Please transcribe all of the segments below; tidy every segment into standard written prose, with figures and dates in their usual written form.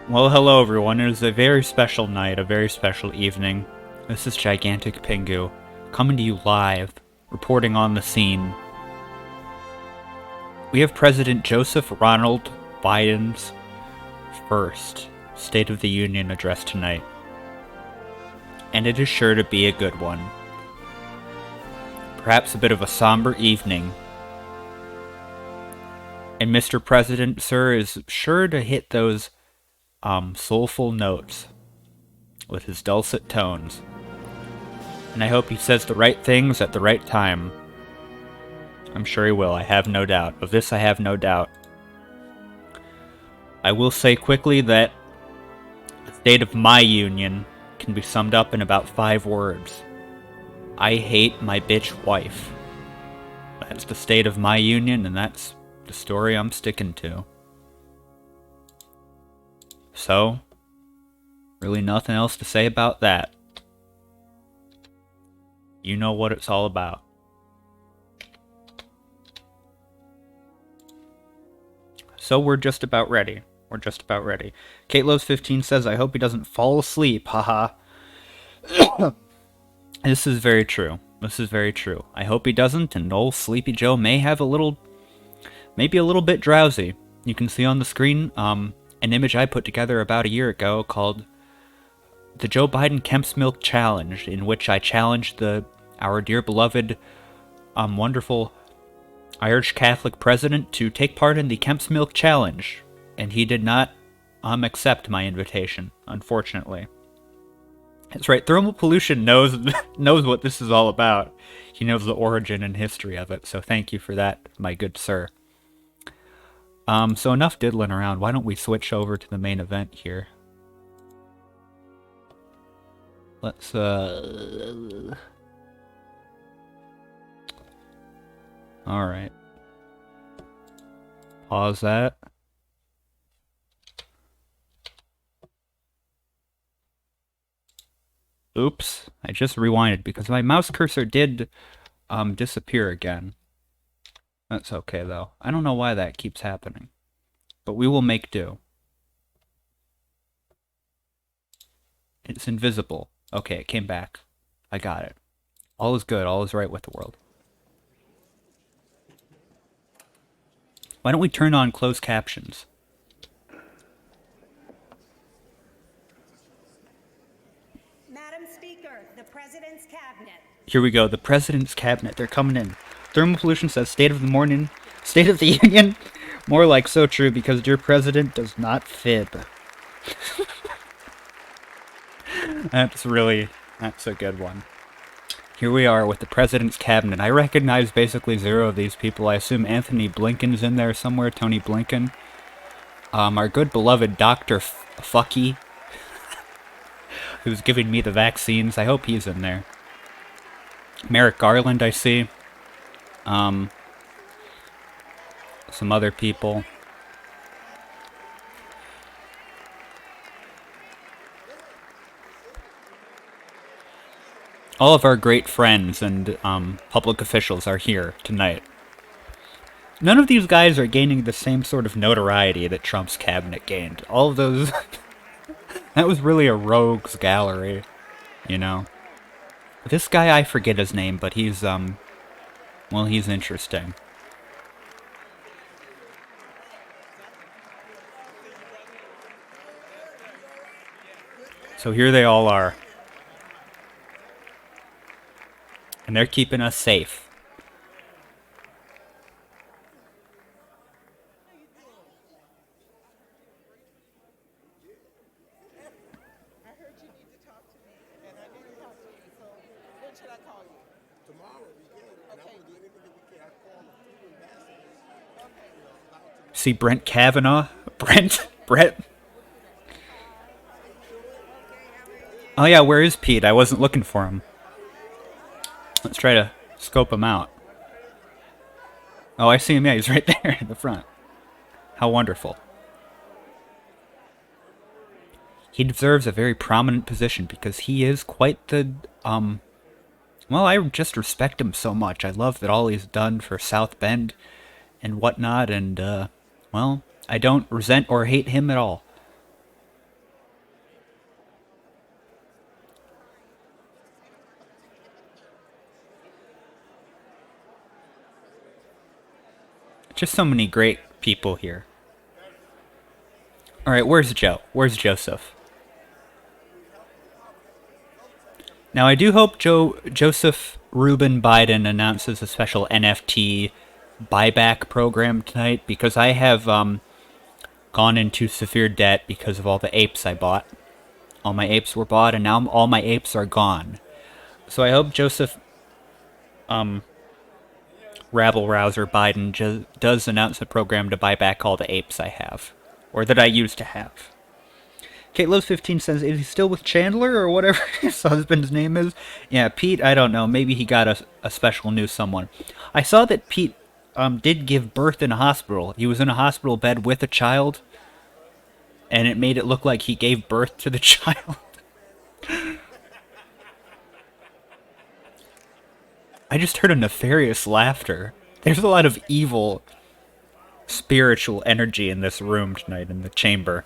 Well, hello everyone. It is a very special night, a very special evening. This is Gigantic Pingu, coming to you live, reporting on the scene. We have President Joseph Ronald Biden's first State of the Union address tonight. And it is sure to be a good one. Perhaps a bit of a somber evening. And Mr. President, sir, is sure to hit those soulful notes with his dulcet tones. And I hope he says the right things at the right time. I'm sure he will, I have no doubt. Of this I have no doubt. I will say quickly that the state of my union can be summed up in about 5 words. I hate my bitch wife. That's the state of my union, and that's the story I'm sticking to. So, really nothing else to say about that. You know what it's all about. So we're just about ready. We're just about ready. KateLoves15 says, I hope he doesn't fall asleep, haha. This is very true. This is very true. I hope he doesn't, and old Sleepy Joe may have maybe a little bit drowsy. You can see on the screen, an image I put together about a year ago called the Joe Biden Kemp's Milk Challenge, in which I challenged our dear beloved, wonderful Irish Catholic president to take part in the Kemp's Milk Challenge, and he did not accept my invitation, unfortunately. That's right, thermal pollution knows what this is all about. He knows the origin and history of it, so thank you for that, my good sir. So enough diddling around. Why don't we switch over to the main event here? Let's, Alright. Pause that. Oops. I just rewinded because my mouse cursor did, disappear again. That's okay, though. I don't know why that keeps happening. But we will make do. It's invisible. Okay, it came back. I got it. All is good. All is right with the world. Why don't we turn on closed captions? Madam Speaker, the President's Cabinet. Here we go. The President's Cabinet. They're coming in. Thermal pollution says State of the Union. More like so true because dear President does not fib. That's a good one. Here we are with the President's Cabinet. I recognize basically 0 of these people. I assume Anthony Blinken's in there somewhere, Tony Blinken. Our good beloved Dr. Fucky, who's giving me the vaccines. I hope he's in there. Merrick Garland, I see. Some other people. All of our great friends and public officials are here tonight. None of these guys are gaining the same sort of notoriety that Trump's cabinet gained. All of those... that was really a rogues gallery, you know. This guy, I forget his name, but he's, well, he's interesting. So here they all are. And they're keeping us safe. I heard you need to talk to me, and I need to talk to you. So when should I call you? Tomorrow we can, and Okay. I'm gonna do anything that we can. I call the few ambassadors. Okay. See Brent Kavanaugh? Brett? Oh yeah, where is Pete? I wasn't looking for him. Let's try to scope him out. Oh, I see him. Yeah, he's right there in the front. How wonderful. He deserves a very prominent position because he is quite the, well, I just respect him so much. I love that all he's done for South Bend and whatnot, and, well, I don't resent or hate him at all. Just so many great people here. Alright, where's Joe? Where's Joseph? Now, I do hope Joseph Rubin Biden announces a special NFT buyback program tonight, because I have gone into severe debt because of all the apes I bought. All my apes were bought, and now all my apes are gone. So I hope Joseph rabble-rouser Biden does announce a program to buy back all the apes I have. Or that I used to have. Kate Loves 15 says, is he still with Chandler or whatever his husband's name is? Yeah, Pete, I don't know. Maybe he got a special new someone. I saw that Pete did give birth in a hospital. He was in a hospital bed with a child, and it made it look like he gave birth to the child. I just heard a nefarious laughter. There's a lot of evil spiritual energy in this room tonight, in the chamber.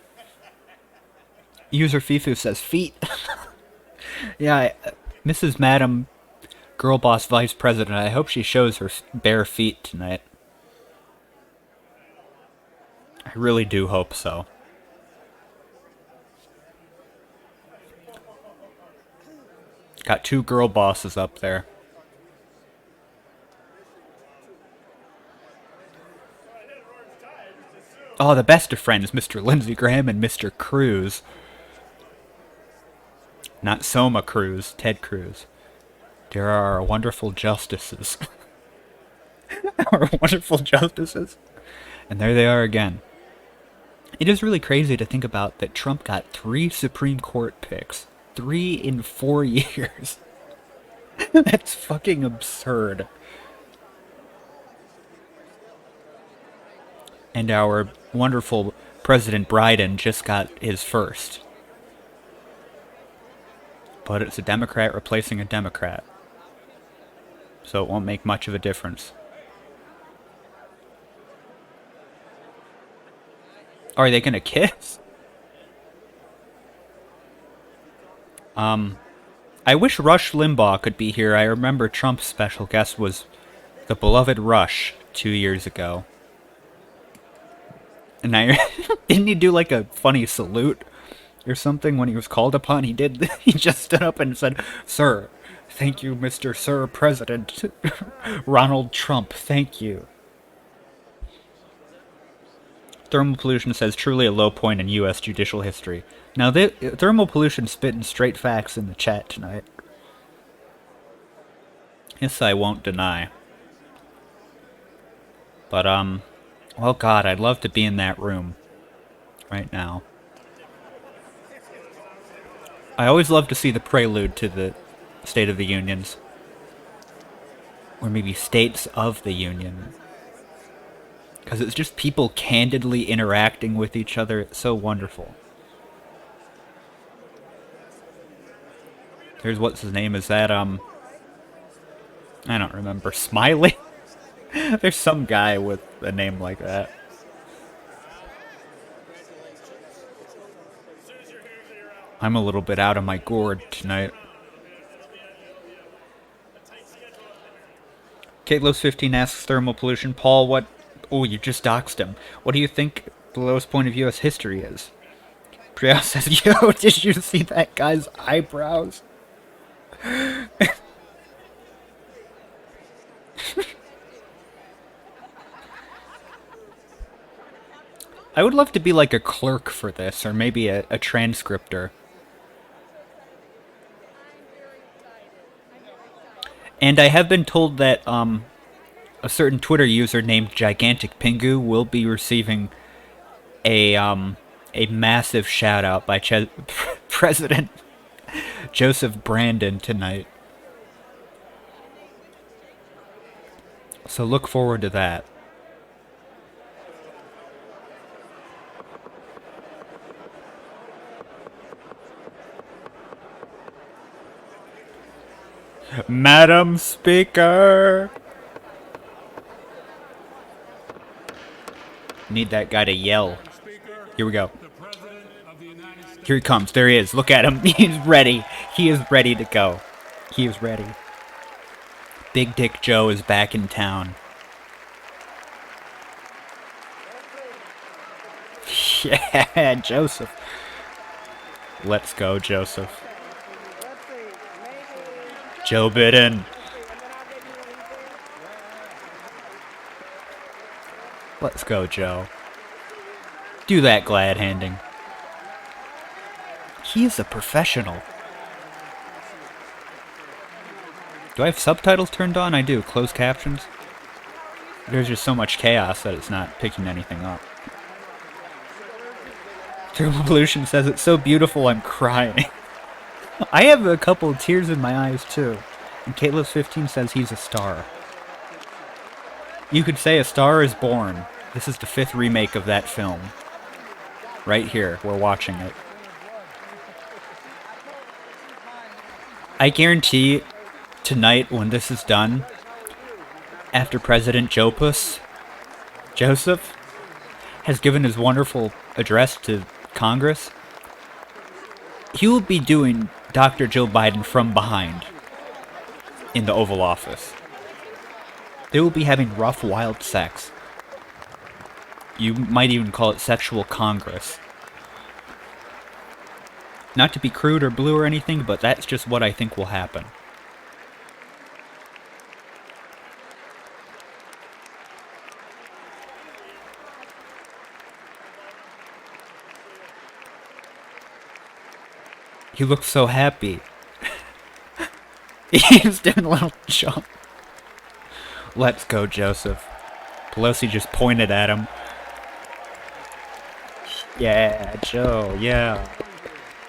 User Fifu says, feet. Yeah, Mrs. Madam Girl Boss Vice President, I hope she shows her bare feet tonight. I really do hope so. Got two girl bosses up there. Oh, the best of friends, Mr. Lindsey Graham and Mr. Cruz. Not Soma Cruz, Ted Cruz. There are our wonderful justices. Our wonderful justices. And there they are again. It is really crazy to think about that Trump got 3 Supreme Court picks. 3 in 4 years. That's fucking absurd. And our wonderful President Biden just got his first. But it's a Democrat replacing a Democrat. So it won't make much of a difference. Are they gonna kiss? I wish Rush Limbaugh could be here. I remember Trump's special guest was the beloved Rush 2 years ago. And didn't he do like a funny salute or something when he was called upon? He did. He just stood up and said, "Sir, thank you, Mr. Sir President Ronald Trump, thank you." Thermal pollution says, truly a low point in U.S. judicial history. Now, thermal pollution spitting straight facts in the chat tonight. This I won't deny. But, well, God, I'd love to be in that room right now. I always love to see the prelude to the State of the Unions. Or maybe States of the Union. Because it's just people candidly interacting with each other. It's so wonderful. There's what's his name, is that, I don't remember, Smiley? There's some guy with a name like that. I'm a little bit out of my gourd tonight. Katelos15 asks thermal pollution, Paul, what... Oh, you just doxed him. What do you think the lowest point of U.S. history is? Priya says, yo, did you see that guy's eyebrows? I would love to be like a clerk for this, or maybe a transcriptor. And I have been told that a certain Twitter user named Gigantic Pingu will be receiving a massive shout out by President Joseph Brandon tonight. So look forward to that. Madam Speaker! Need that guy to yell. Here we go. Here he comes. There he is. Look at him. He's ready. He is ready to go. He is ready. Big Dick Joe is back in town. Yeah, Joseph. Let's go, Joseph. Let's see. Maybe. Joe Biden. Let's see. And then I'll get you a weekend. Let's go, Joe. Do that glad handing. He's a professional. Do I have subtitles turned on? I do. Closed captions. There's just so much chaos that it's not picking anything up. Thermal pollution says it's so beautiful I'm crying. I have a couple of tears in my eyes too. And Caitlus15 says he's a star. You could say A Star is Born. This is the 5th remake of that film. Right here, we're watching it. I guarantee tonight when this is done, after President Joseph has given his wonderful address to Congress, he will be doing Dr. Joe Biden from behind in the Oval Office. They will be having rough, wild sex. You might even call it sexual Congress. Not to be crude or blue or anything, but that's just what I think will happen. He looks so happy. He's doing a little jump. Let's go, Joseph. Pelosi just pointed at him. Yeah, Joe, yeah.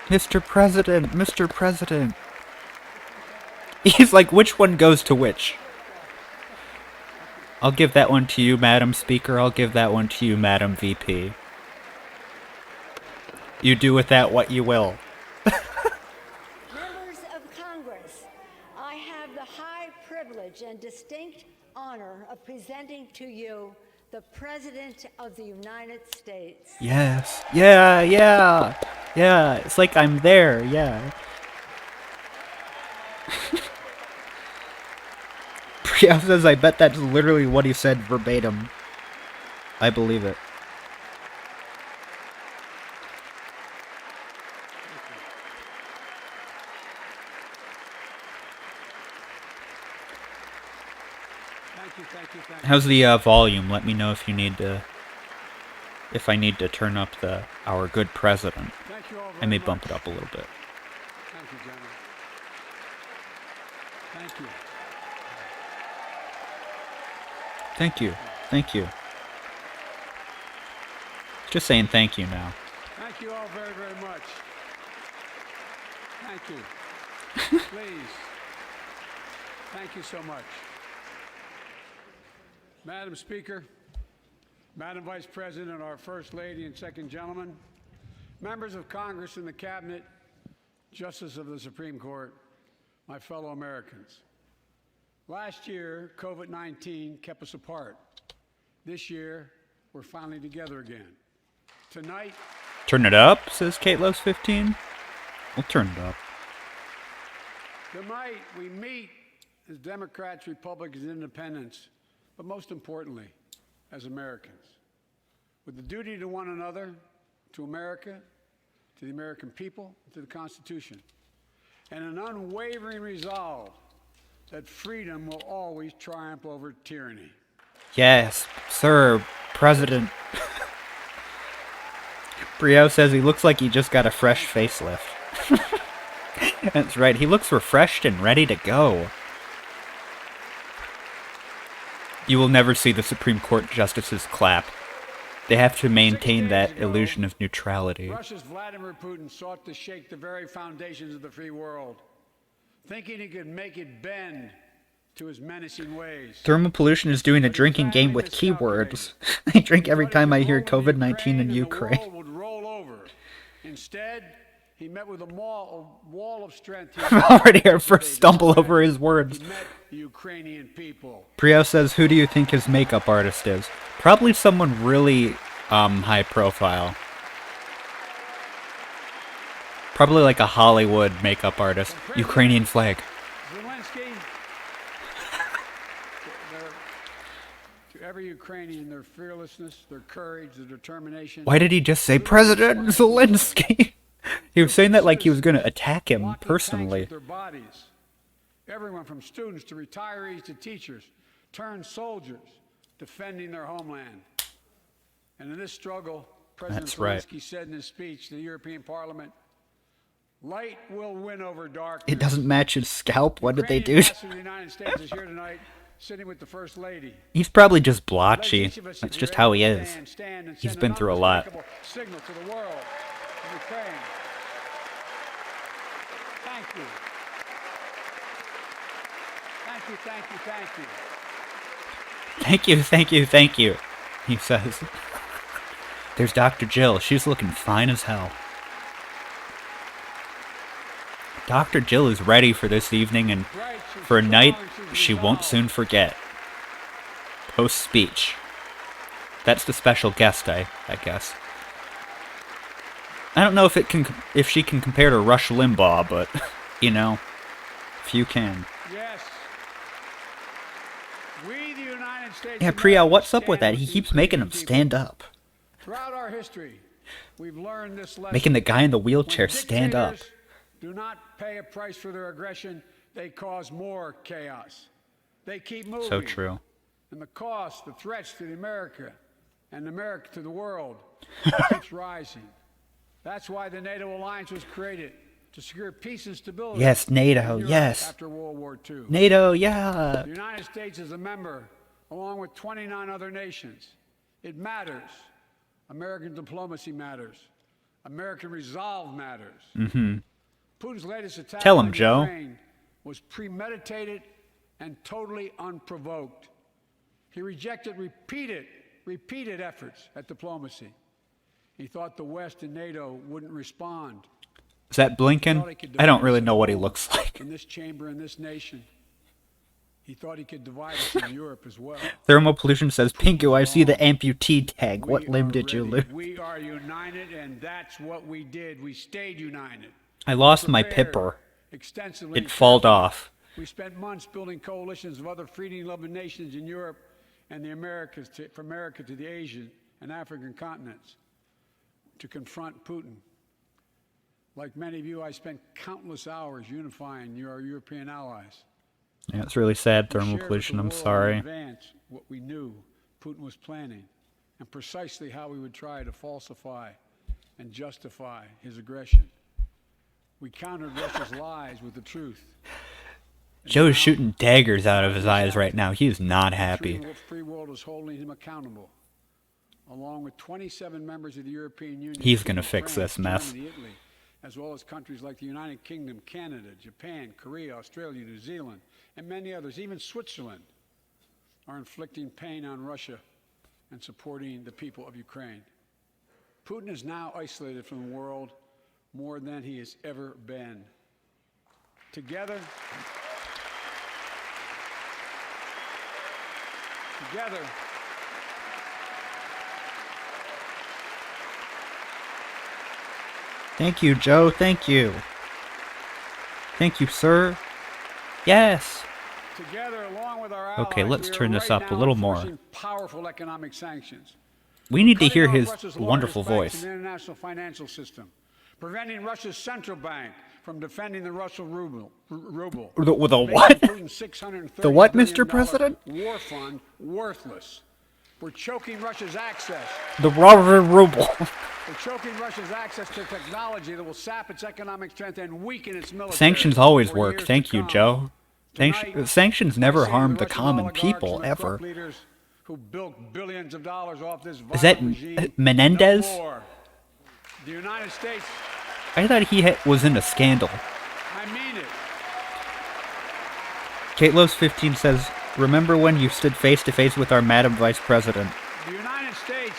Mr. President, Mr. President. He's like, which one goes to which? I'll give that one to you, Madam Speaker. I'll give that one to you, Madam VP. You do with that what you will. Members of Congress, I have the high privilege and distinct honor of presenting to you the President of the United States. Yes. Yeah, yeah. Yeah, it's like I'm there, yeah. Priya says, I bet that's literally what he said verbatim. I believe it. Thank you. How's the volume? Let me know if you need to... If I need to turn up the Our Good President. Thank you all very I may much. bump it up a little bit. Thank you, General. Thank you. Thank you. Thank you. Just saying thank you now. Thank you all very, very much. Thank you. Please. Thank you so much. Madam Speaker, Madam Vice President, our First Lady and Second Gentleman, members of Congress and the Cabinet, Justice of the Supreme Court, my fellow Americans. Last year, COVID-19 kept us apart. This year, we're finally together again. Tonight, Turn it up, says Kate15. We'll turn it up. tonight we meet as Democrats, Republicans, and Independents, but most importantly, as Americans, with the duty to one another, to America, to the American people, to the Constitution, and an unwavering resolve that freedom will always triumph over tyranny. Yes, sir, President. Brio says he looks like he just got a fresh facelift. That's right, he looks refreshed and ready to go. You will never see the Supreme Court justices clap. They have to maintain 6 days that ago, illusion of neutrality. Russia's Vladimir Putin sought to shake the very foundations of the free world, thinking he could make it bend to his menacing ways. Thermal pollution is doing a drinking game with keywords. I drink every time I hear COVID-19 in Ukraine. The world would roll over. Instead, he met with a wall of strength. Already our first stumble over his words. He met the Ukrainian people. Prio says, who do you think his makeup artist is? Probably someone really, high profile. Probably like a Hollywood makeup artist. Ukrainian flag. Zelensky, to every Ukrainian their fearlessness, their courage, their determination. Why did he just say President Zelensky? He was saying that like he was going to attack him Walking tanks personally. with their bodies. Everyone from students to retirees to teachers turned soldiers defending their homeland. And in this struggle, President That's right. Zelensky said in his speech to the European Parliament, "Light will win over darkness." It doesn't match his scalp. What did they Ukrainian do? ambassador to the United States is here tonight, sitting with the First Lady. He's probably just Ladies, blotchy. each of us, That's if just you're how able he to is. stand and He's send been an through a lot. unmistakable signal to the world of Ukraine. Thank you. Thank you, thank you, thank you. Thank you, thank you, thank you, he says. There's Dr. Jill. She's looking fine as hell. Dr. Jill is ready for this evening and Right, she's for a night strong, she's she won't resolved. soon forget. Post-speech. That's the special guest, I guess. I don't know if she can compare to Rush Limbaugh, but, you know, few can. Yes. We, the United States Yeah, of Priya, America, what's up with stand that? He these keeps making him people. stand up. Throughout our history, we've learned this lesson. Making the guy in the When wheelchair stand up. dictators do not pay a price for their aggression, they cause more chaos. They keep moving. So true. And the cost, the threats to America and America to the world keeps rising. That's why the NATO alliance was created, to secure peace and stability. Yes, NATO, in Europe yes. After World War II. NATO, yeah. The United States is a member, along with 29 other nations. It matters. American diplomacy matters. American resolve matters. Mm-hmm. Putin's latest attack Tell him, on Joe. Ukraine was premeditated and totally unprovoked. He rejected repeated efforts at diplomacy. He thought the West and NATO wouldn't respond. Is that He thought he Blinken? could I don't divide really us know at what he home, looks like. in this chamber, in this nation. He thought he could divide us in Europe as well. Thermal pollution says, Pingu, I see the amputee tag. What We limb are did you ready. lose? We are united, and that's what we did. We stayed united. I lost my Prepared pipper. extensively It and falled carefully. off. We spent months building coalitions of other freedom-loving nations in Europe and the Americas, from America to the Asian and African continents, to confront Putin. Like many of you, I spent countless hours unifying our European allies. Yeah, it's really sad, We thermal shared with pollution. the I'm world in sorry. advance what we knew Putin was planning, and precisely how we would try to falsify and justify his aggression. We countered Russia's lies with the truth. And Joe's now, shooting daggers out of his eyes right now. He is not the happy. free world is holding him accountable, along with 27 members of the European Union. He's gonna including fix France, this mess. Germany, Italy, as well as countries like the United Kingdom, Canada, Japan, Korea, Australia, New Zealand, and many others, even Switzerland, are inflicting pain on Russia and supporting the people of Ukraine. Putin is now isolated from the world more than he has ever been. Together, Thank you, Joe. Thank you. Thank you, sir. Yes. together, along with our Okay, allies, let's we are turn this right up a now little more. enforcing powerful economic sanctions. We need to Cutting hear off his Russia's wonderful largest banks voice. in the international financial system, preventing Russia's central bank from defending the Russian ruble. With a Making what? Putin's $630 The what, billion Mr. President? War fund worthless. We're choking Russia's access. The rubber ruble. We're choking Russia's access to technology that will sap its economic strength and weaken its military. Sanctions always for work. years Thank to you, come. Joe. Tonight, Sanctions I never say to harmed the Russian common oligarchs people, and the ever. corrupt leaders who built billions of dollars off this Is that violent regime, Menendez? no more. The United States, I thought he was in a scandal. I mean it. Kate Lowe's 15 says, remember when you stood face to face with our Madam Vice President? The United States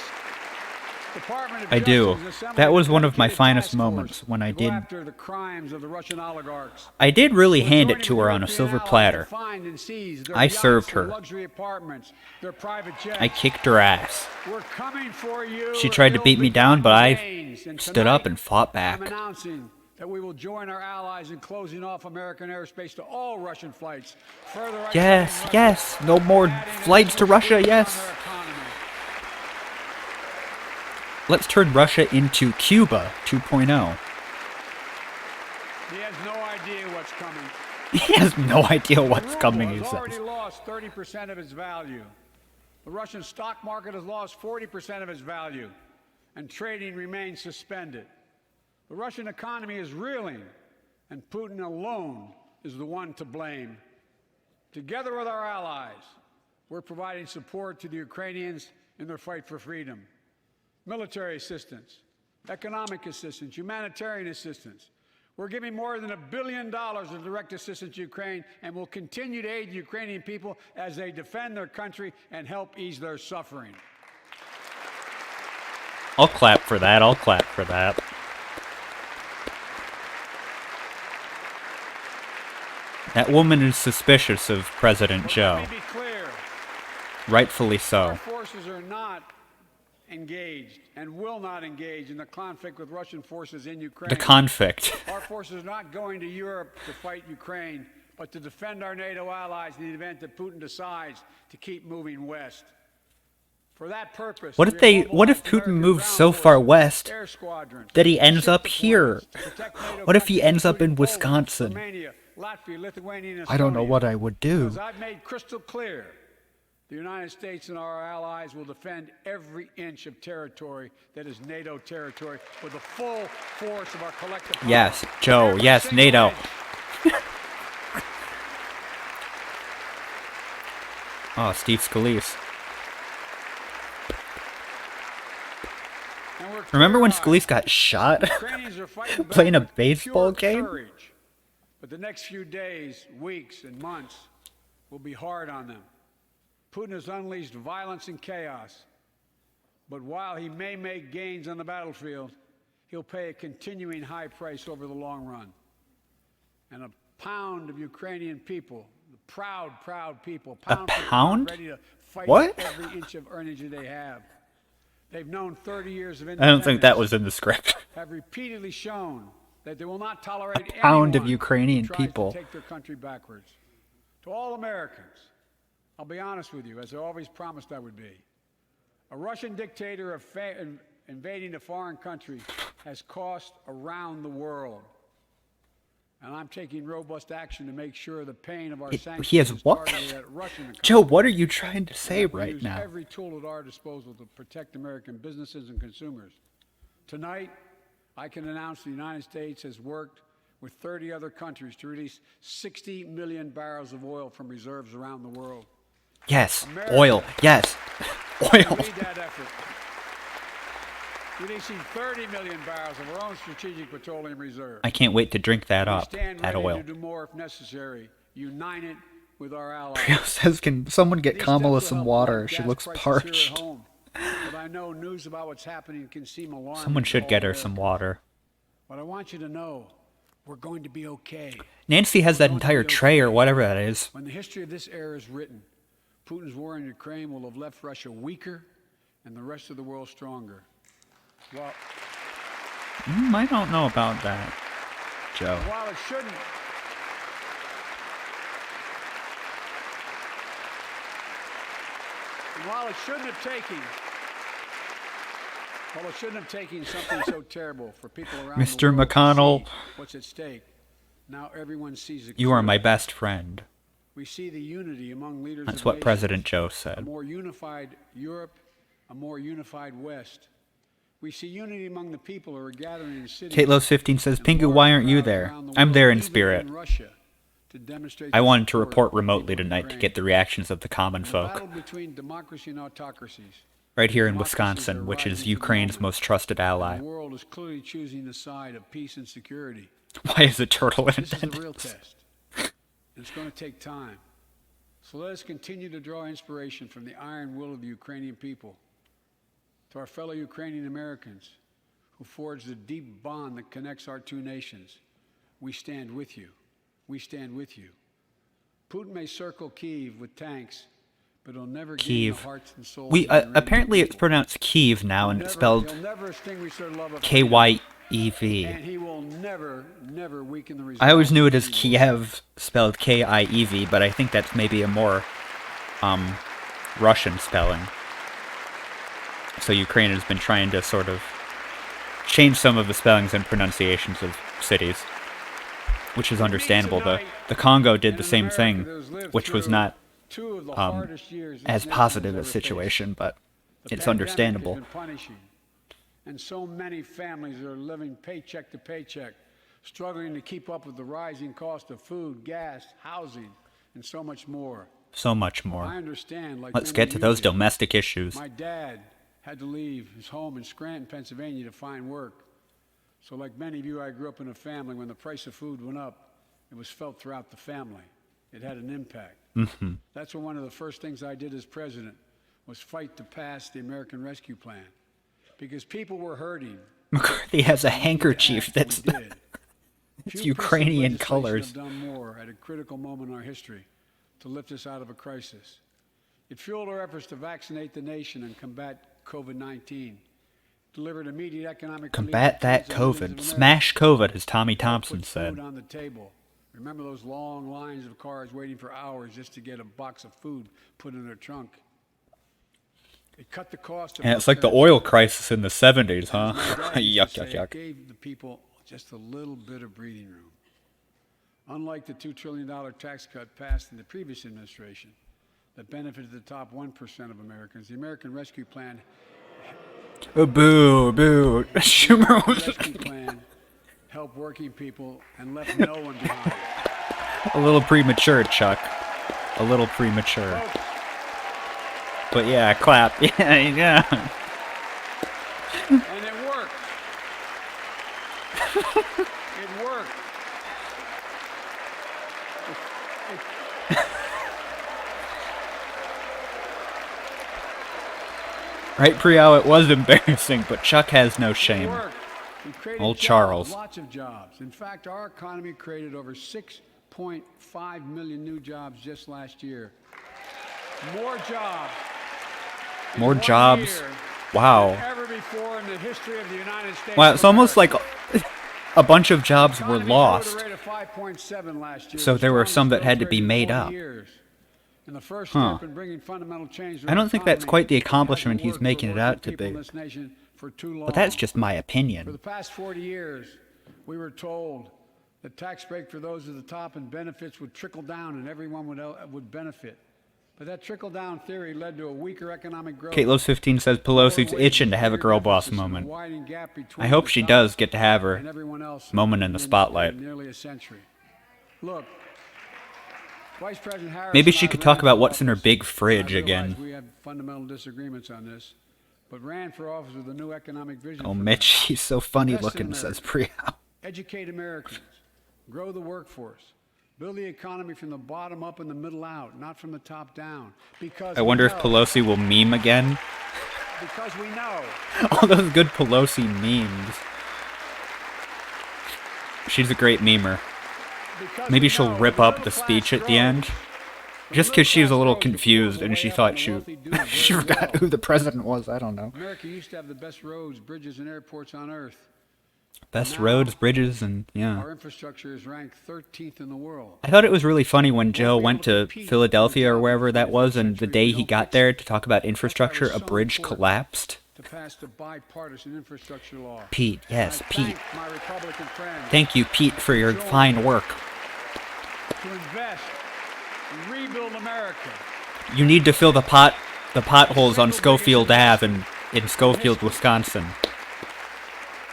Department of I do. Justice is assembling That was a one of my dedicated finest task moments force when I to go did. after the crimes of the Russian oligarchs. I did really hand it Joining to with her on a European silver allies platter. to find and seize their I yachts served and her. luxury apartments, their private jets. I kicked her ass. We're coming for you. She tried to beat me down, but I stood up and fought back. I'm announcing that we will join our allies in closing off American airspace to all Russian flights, further Yes, isolating yes. Russia No more and adding flights to additional Russia, squeeze on yes. their economy. Let's turn Russia into Cuba 2.0. He has no idea what's coming. He has no idea what's The coming, ruble he has says. already lost 30% of its value. The Russian stock market has lost 40% of its value, and trading remains suspended. The Russian economy is reeling, and Putin alone is the one to blame. Together with our allies, we're providing support to the Ukrainians in their fight for freedom. Military assistance, economic assistance, humanitarian assistance. We're giving more than $1 billion of direct assistance to Ukraine, and will continue to aid the Ukrainian people as they defend their country and help ease their suffering. I'll clap for that. I'll clap for that. That woman is suspicious of President Joe. Let me be clear. Rightfully Our so. forces are not engaged and will not engage in the conflict with Russian forces in Ukraine. The conflict. Our forces are not going to Europe to fight Ukraine, but to defend our NATO allies in the event that Putin decides to keep moving west. For that purpose, What if Putin moves so far west that he ends up here? What if he ends up in Wisconsin? I don't know what I would do. As I've made crystal clear, the United States and our allies will defend every inch of territory that is NATO territory with the full force of our collective power. Yes, Joe. Every Yes, single NATO. inch. Oh, Steve Scalise. And we're Remember when clear-eyed. Scalise got shot? Ukrainians are fighting back Playing a with baseball pure game? courage. But the next few days, weeks, and months will be hard on them. Putin has unleashed violence and chaos. But while he may make gains on the battlefield, he'll pay a continuing high price over the long run. And a pound of Ukrainian people, the proud people, pound for pound? ready to fight What? every inch of energy they have. They've known 30 years of I independence. don't think that was in the script. Have repeatedly shown that they will not tolerate pound of anyone Ukrainian who tries people. to take their country backwards. To all Americans, I'll be honest with you, as I always promised I would be. A Russian dictator invading a foreign country has cost around the world. And I'm taking robust action to make sure the pain of our sanctions He has is what? targeted at Russian economy. Joe, what are you trying to say We right use now? every tool at our disposal to protect American businesses and consumers. Tonight, I can announce the United States has worked with 30 other countries to release 60 million barrels of oil from reserves around the world. Yes, America. oil. Yes, To oil. lead that effort, releasing 30 million barrels of our own strategic petroleum reserve. I can't wait to drink that We up. stand That ready oil. to do more if necessary, united with our allies. Priyo says, can someone get These Kamala steps will some help water? fight She gas looks prices parched. Here at home. But I know news about what's happening can seem alarming. Someone to should all get her some Americans. water. But I want you to know we're going to be okay. Nancy has that We're going to entire be tray or okay. whatever that is. When the history of this era is written, Putin's war in Ukraine will have left Russia weaker and the rest of the world stronger. Well, I don't know about that, Joe. while it shouldn't, it shouldn't have taken something so terrible for people around Mr. the world McConnell. to see what's at stake. Now everyone sees it. You are my clearly. best friend. We see the unity among leaders That's of what nations. President Joe A said. more unified Europe, a more unified West. We see unity among the people who are gathering in cities. Katelos15 says, and Pingu, large why aren't you crowds there? around the I'm world, there in even spirit. in Russia, to demonstrate I their wanted to support report for the remotely people of tonight to Ukraine. get the reactions of the common The folk. battle between democracy and autocracies. Right here in Democracies Wisconsin, are which rising is to the Ukraine's moment, most trusted and ally. The world is clearly choosing the side of peace and security. Why is a turtle in This is a real attendance? test. And it's going to take time. So let us continue to draw inspiration from the iron will of the Ukrainian people. To our fellow Ukrainian Americans who forged the deep bond that connects our two nations, we stand with you. We stand with you. Putin may circle Kyiv with tanks, but he'll never gain the Kyiv. hearts and souls We of the Iranian apparently it's people. pronounced Kyiv now, and it's He'll spelled never extinguish their love of K-Y-E-V. EV. And he will never, never weaken the resolve. I always knew it of as people. Kiev, spelled Kiev, but I think that's maybe a more Russian spelling. So Ukraine has been trying to sort of change some of the spellings and pronunciations of cities, which is understandable. The Congo did the same thing, which was not Two of the hardest years this as nation positive a has ever situation, but faced. it's The pandemic understandable. has been punishing, and so many families are living paycheck to paycheck, struggling to keep up with the rising cost of food, gas, housing, and so much more. So much I more. understand. Like Let's many get of to you those did. domestic issues. My dad had to leave his home in Scranton, Pennsylvania to find work. So like many of you, I grew up in a family when the price of food went up, it was felt throughout the family. It had an impact. That's one of the first things I did as president was fight to pass the American Rescue Plan because people were hurting. McCarthy has a We needed to handkerchief act, and that's we did. it's Few pieces of Ukrainian legislation colors. have done more at a critical moment in our history to lift us out of a crisis. It fueled our efforts to vaccinate the nation and combat COVID-19, delivered immediate economic Combat relief to that tens of millions COVID. of Americans, Smash COVID, as Tommy helped Thompson put said. food on the table. Remember those long lines of cars waiting for hours just to get a box of food put in their trunk? It cut the cost of And it's like the healthcare oil insurance. crisis in the 70s, huh? As my dad used Yuck, to yuck, say, it yuck. gave the people just a little bit of breathing room. Unlike the $2 trillion tax cut passed in the previous administration that benefited the top 1% of Americans, the American Rescue Plan, Oh, boo, boo. Schumer was Rescue Plan helped working people and left no one behind. a little premature, Chuck. A little premature. Folks, But yeah, clap. Yeah, yeah. and it worked. It worked. Right, Priao, it was embarrassing, but Chuck has no It shame. worked. We created Old jobs, Charles. lots of jobs. In fact, our economy created over 6.5 million new jobs just last year. More jobs. in More one jobs. year Wow. than ever before in the history of the United States. Wow, of it's almost like America. a bunch of jobs were Economy grew at a lost. rate of 5.7 last year, So the there were some strongest that had to growth be rate in made 40 up. years. And the first Huh. step in bringing fundamental change to I our don't think that's economy quite the hasn't accomplishment he's worked making for it out working to people in be. this nation for too long. But that's just my For the opinion. past 40 years, we were told the tax break for those at the top and benefits would trickle down and everyone would benefit. But that trickle-down theory led to a weaker economic growth. Kate Loves 15 says Pelosi's lower itching wages, to have a bigger girl boss deficits, and a moment. widening gap between I hope the she top does get to have her and everyone else moment in the industry spotlight. in nearly a century. Look, Vice President Harris Maybe and she I could ran talk about for what's in her office, big and fridge I realize again. we have fundamental disagreements on this, but ran for office with a new economic vision. Oh, for Mitch, America. he's so funny Invest in looking, says America. Priao. Educate Americans, grow the workforce, build the economy from the bottom up and the middle out, not from the top down. Because I wonder if we know, Pelosi will meme again. because we know. All those good Pelosi memes. She's a great memer. Because Maybe we she'll know rip the up middle the class speech at the grows. end. The Just middle because she was a class little grows to confused pull and the she way up thought and the she wealthy do very she forgot well. who the president was. I don't know. America used to have the best roads, bridges, and airports on earth. Best Now, roads, bridges, and yeah. Our infrastructure is ranked 13th in the world. I thought it was really funny when Joe Won't be went able to to compete Philadelphia in or the wherever that was, 21st and the century if day we he don't got fix there it. to talk about That's why it infrastructure, was a so bridge important collapsed. to pass the bipartisan infrastructure law. Pete, yes, I Pete. thank my Republican friends Thank you, Pete, for your fine work. to invest and rebuild America. You need to fill the potholes on Schofield Ave in Schofield, Wisconsin.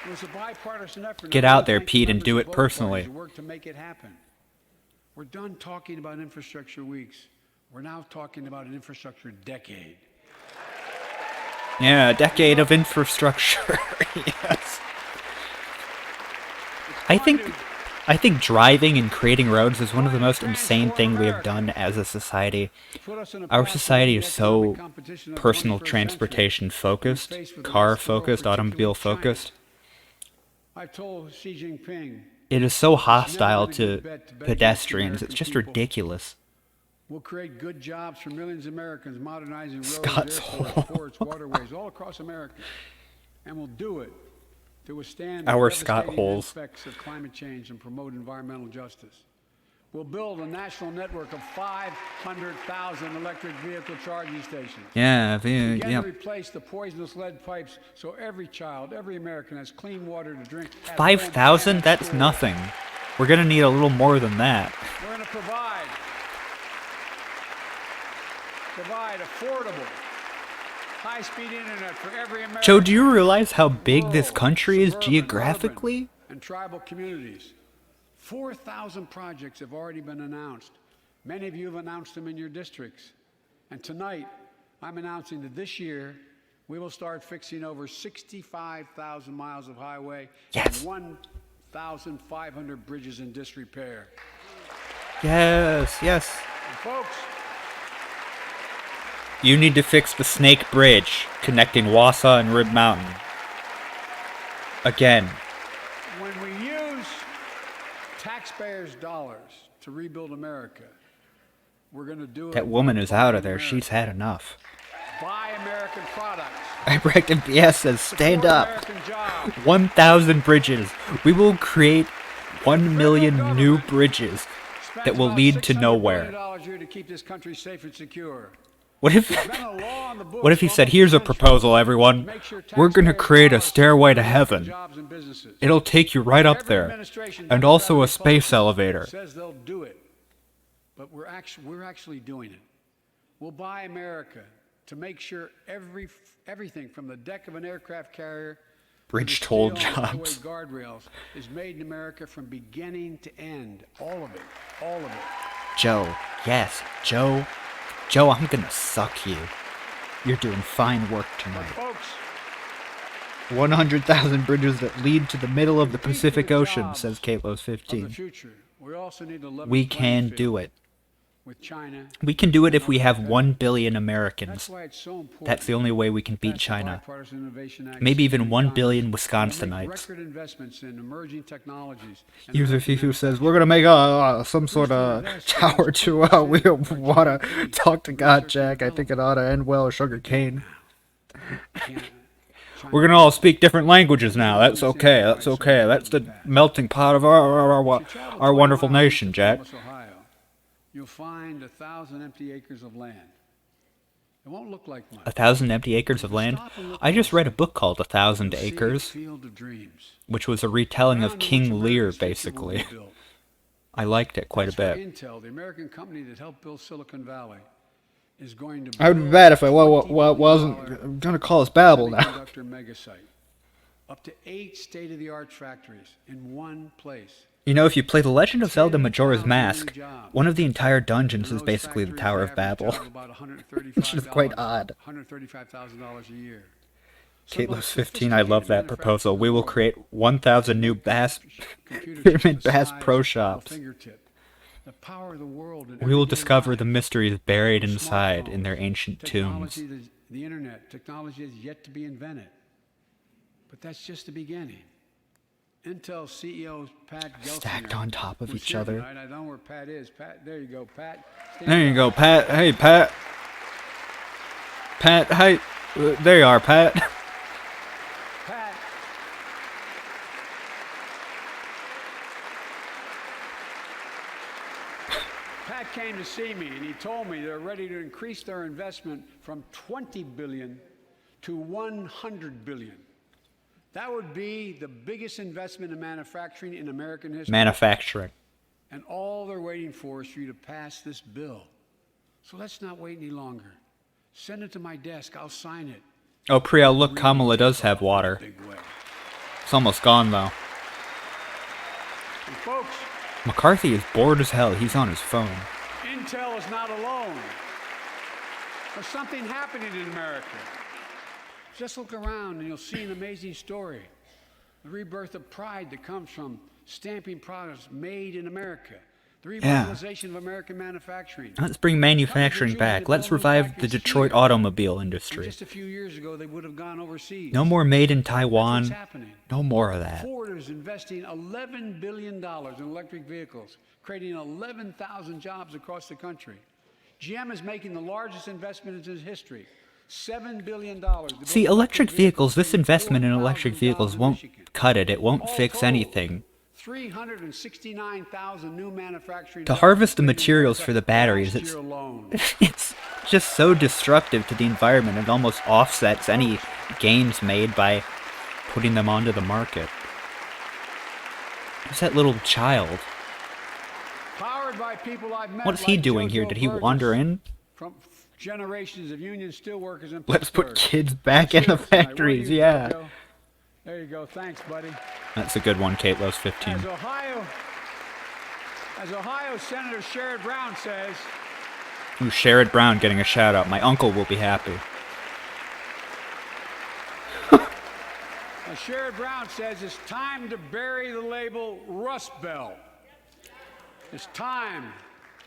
It was a bipartisan effort. Get and I out there, thank the Pete, and members do of it both personally. parties who worked to make it happen. We're done talking about infrastructure weeks. We're now talking about an infrastructure decade. Yeah, a decade of infrastructure. Yes. I think driving and creating roads is one of the most insane things we have done as a society. Our society is so personal transportation focused, car focused, automobile focused. I've told Xi Jinping It is so hostile to pedestrians. It's just ridiculous. we'll create good jobs for millions of Americans, modernizing roads, Scott's airports, ports, waterways, all across America. And we'll do it to withstand Our the Scott devastating holes. effects of climate change and promote environmental justice. We'll build a national network of 500,000 electric vehicle charging stations. Yeah, Begin yeah. to replace the poisonous lead pipes so every child, every American has clean water to drink. at home 5,000? and at That's school. nothing. We're gonna need a little more than that. We're going to provide affordable, high-speed internet for every American. Joe, do you realize how big this Rural, country is suburban, geographically? urban, and tribal communities. 4,000 projects have already been announced. Many of you have announced them in your districts. And tonight, I'm announcing that this year, we will start fixing over 65,000 miles of highway Yes. and 1,500 bridges in disrepair. Yes, yes. And folks, You need to fix the Snake Bridge connecting Wausau and Rib Mountain. Again. when we use taxpayers' dollars to rebuild America, we're going to do it. That woman by is out of buying there. She's had enough. Buy American products. Hyperactive BS says, stand Support up. American jobs. 1,000 bridges. We will create 1 million new bridges that will lead to nowhere. $600 billion a year to keep this country safe and secure. What if There's been a law on the books what if he for said, almost here's a century proposal, to everyone. make sure We're going to taxpayers' create a dollars stairway to support heaven. jobs and businesses. It'll take you right up Every there. administration, And Democrat also or a space Republican, elevator. says they'll do it, but we're actually doing it. We'll buy America to make sure everything from the deck of an aircraft carrier Bridge to the toll steel on jobs. highway guardrails is made in America from beginning to end. All of it. All of it. Joe. Yes, Joe. Joe, I'm gonna suck you. You're doing fine work tonight. Folks, 100,000 bridges that lead to the middle of the Pacific the Ocean, jobs says Kalos of the 15. future, we also need to level We the playing can do field it. with China. We can do it if we and have other 1 billion That's Americans. why it's so important. That's the only way we can to beat pass the China. Bipartisan Innovation Act Maybe even in 1 Congress billion and make Wisconsinites. record investments in emerging technologies. and User electric Fifu says, manufacturing. we're gonna make some sort of tower to, we wanna talk to God, Jack. I think it ought to end well, sugar cane. China- We're gonna all speak different languages now. That's okay. That's okay. That's the melting pot of our wonderful nation, Jack. Columbus, Ohio, you'll find 1,000 empty acres of land. It won't look like much. 1,000 empty acres of land. I just read a book called 1,000 You'll see a Acres, field of dreams. which was a retelling Ground of on which King America's Lear, future will be basically. built. I liked it quite a That's where bit. Intel, the American company that helped build Silicon Valley, is going to I would be build bad if I $20 billion wasn't gonna call us Babel now. semiconductor megasite. Up to 8 state-of-the-art factories in one place. You know, if you play The Legend of Zelda Majora's 10,000 Mask, new jobs. one of the entire dungeons And is those basically the factories Tower of average Babel. out about Which is quite odd. $135,000 a year. Some of the Caitlus 15, I love that sophisticated proposal. We will manufacturers create 1,000 new Bass Computer Pyramid chips the Bass size Pro of a shops. fingertip. The power of the world in We will everyday discover life. the mysteries buried From inside in their smartphones, ancient tombs. technology, the internet, technology is yet to be invented. But that's just the beginning. Intel CEO Pat Gelsinger Stacked on top of was each here other. tonight. I don't know where Pat is. Pat, there you go, Pat. Stand There you up. go, Pat. Hey, Pat. Pat, hey. There you are, Pat. Pat. Pat came to see me and he told me they're ready to increase their investment from 20 billion to 100 billion. That would be the biggest investment in manufacturing in American history. Manufacturing. And all they're waiting for is for you to pass this bill. So let's not wait any longer. Send it to my desk. I'll sign it. Oh, Priya, look, Kamala does have water. Big way. It's almost gone, though. And folks, McCarthy is bored as hell. He's on his phone. Intel is not alone. There's something happening in America. Just look around and you'll see an amazing story. The rebirth of pride that comes from stamping products made in America. The Yeah. revitalization of American manufacturing. Let's bring manufacturing back. Let's revive the Detroit automobile And industry. just a few years ago, they would have gone overseas. No more made in What's Taiwan. happening? No more of that. Ford is investing $11 billion in electric vehicles, creating 11,000 jobs across the country. GM is making the largest investment in its history, $7 billion. See, electric vehicles, this investment in electric vehicles won't cut it. It won't fix anything. 369,000 new manufacturing To jobs harvest the created in materials for the America batteries, last year alone. it's just so destructive to the environment. It almost offsets any gains made by putting them onto the market. Who's that little child? Powered by people I've met What's he like doing here? JoJo Did he wander Burgess, in? From generations of union steelworkers in Let's put Pittsburgh. kids back in the Cheers tonight. Where are factories, you, yeah. JoJo? There you go. Thanks, buddy. That's a good one, Kate 15. As Ohio Senator Sherrod Brown says, Ooh, Sherrod Brown getting a shout out. My uncle will be happy. as Sherrod Brown says, it's time to bury the label Rust Belt. It's time.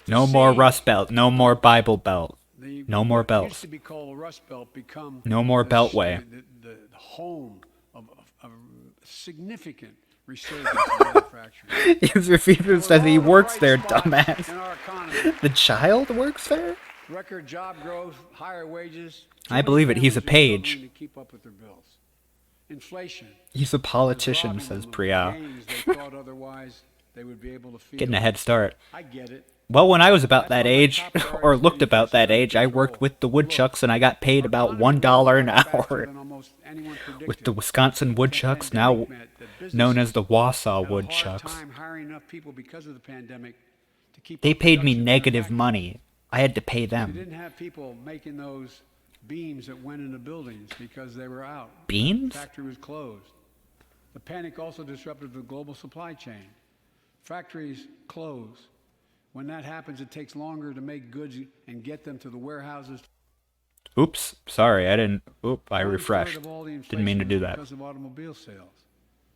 No more Rust Belt. No more Bible Belt. No more Used belts. to be called the Rust Belt become No more the- Beltway. The home of significant resurgence in manufacturing. His receiver says he works there, dumbass. In our economy, The child works there? record job growth, higher wages. I believe it. He's a families are page. struggling to keep up with their bills. Inflation. He's a is politician, robbing says them of the Priya. gains they thought otherwise they would be able to feel. Getting a head start. I get it. Well, when I was about that age, or looked about that age, I worked with the woodchucks and I got paid about $1 an hour. With the Wisconsin Woodchucks, now known as the Wausau Woodchucks. They paid me negative money. I had to pay We them. didn't have people making those beams that went into buildings because they were out. The Beans? factory was closed. The panic also disrupted the global supply chain. Factories close. When that happens, it takes longer to make goods and get them to the warehouses. Oops, sorry, I didn't. Oop, I 1/3 refreshed. of all the Didn't mean to inflation do was that. Because of automobile sales.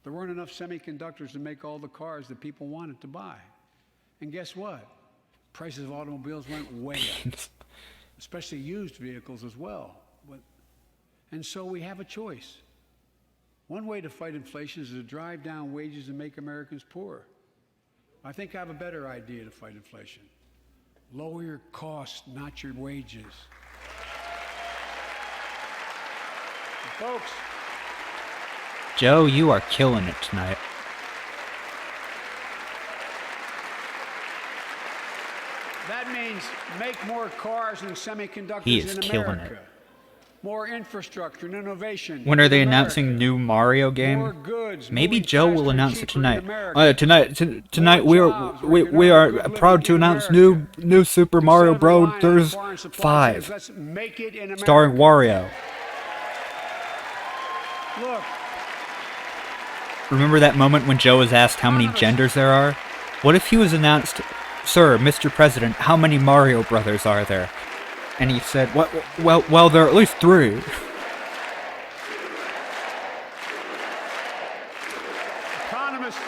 There weren't enough semiconductors to make all the cars that people wanted to buy. And guess what? Prices of automobiles went way up, especially used vehicles as well. And so we have a choice. One way to fight inflation is to drive down wages and make Americans poorer. I think I have a better idea to fight inflation. Lower your costs, not your wages. And folks, Joe, you are killing it tonight. that means make more cars and semiconductors He is in killing America. it. More infrastructure and innovation. When are they in announcing America. new Mario More game? goods, Maybe moving Joe faster will and announce it cheaper in tonight. America. Tonight we are proud to announce new Super Mario Bros. 5, Let's make it in America. starring Wario. Look, Remember that moment when Joe was asked how many genders there are? What if he was announced, "Sir, Mr. President, how many Mario brothers are there?" And he said, well, there are at least 3. economists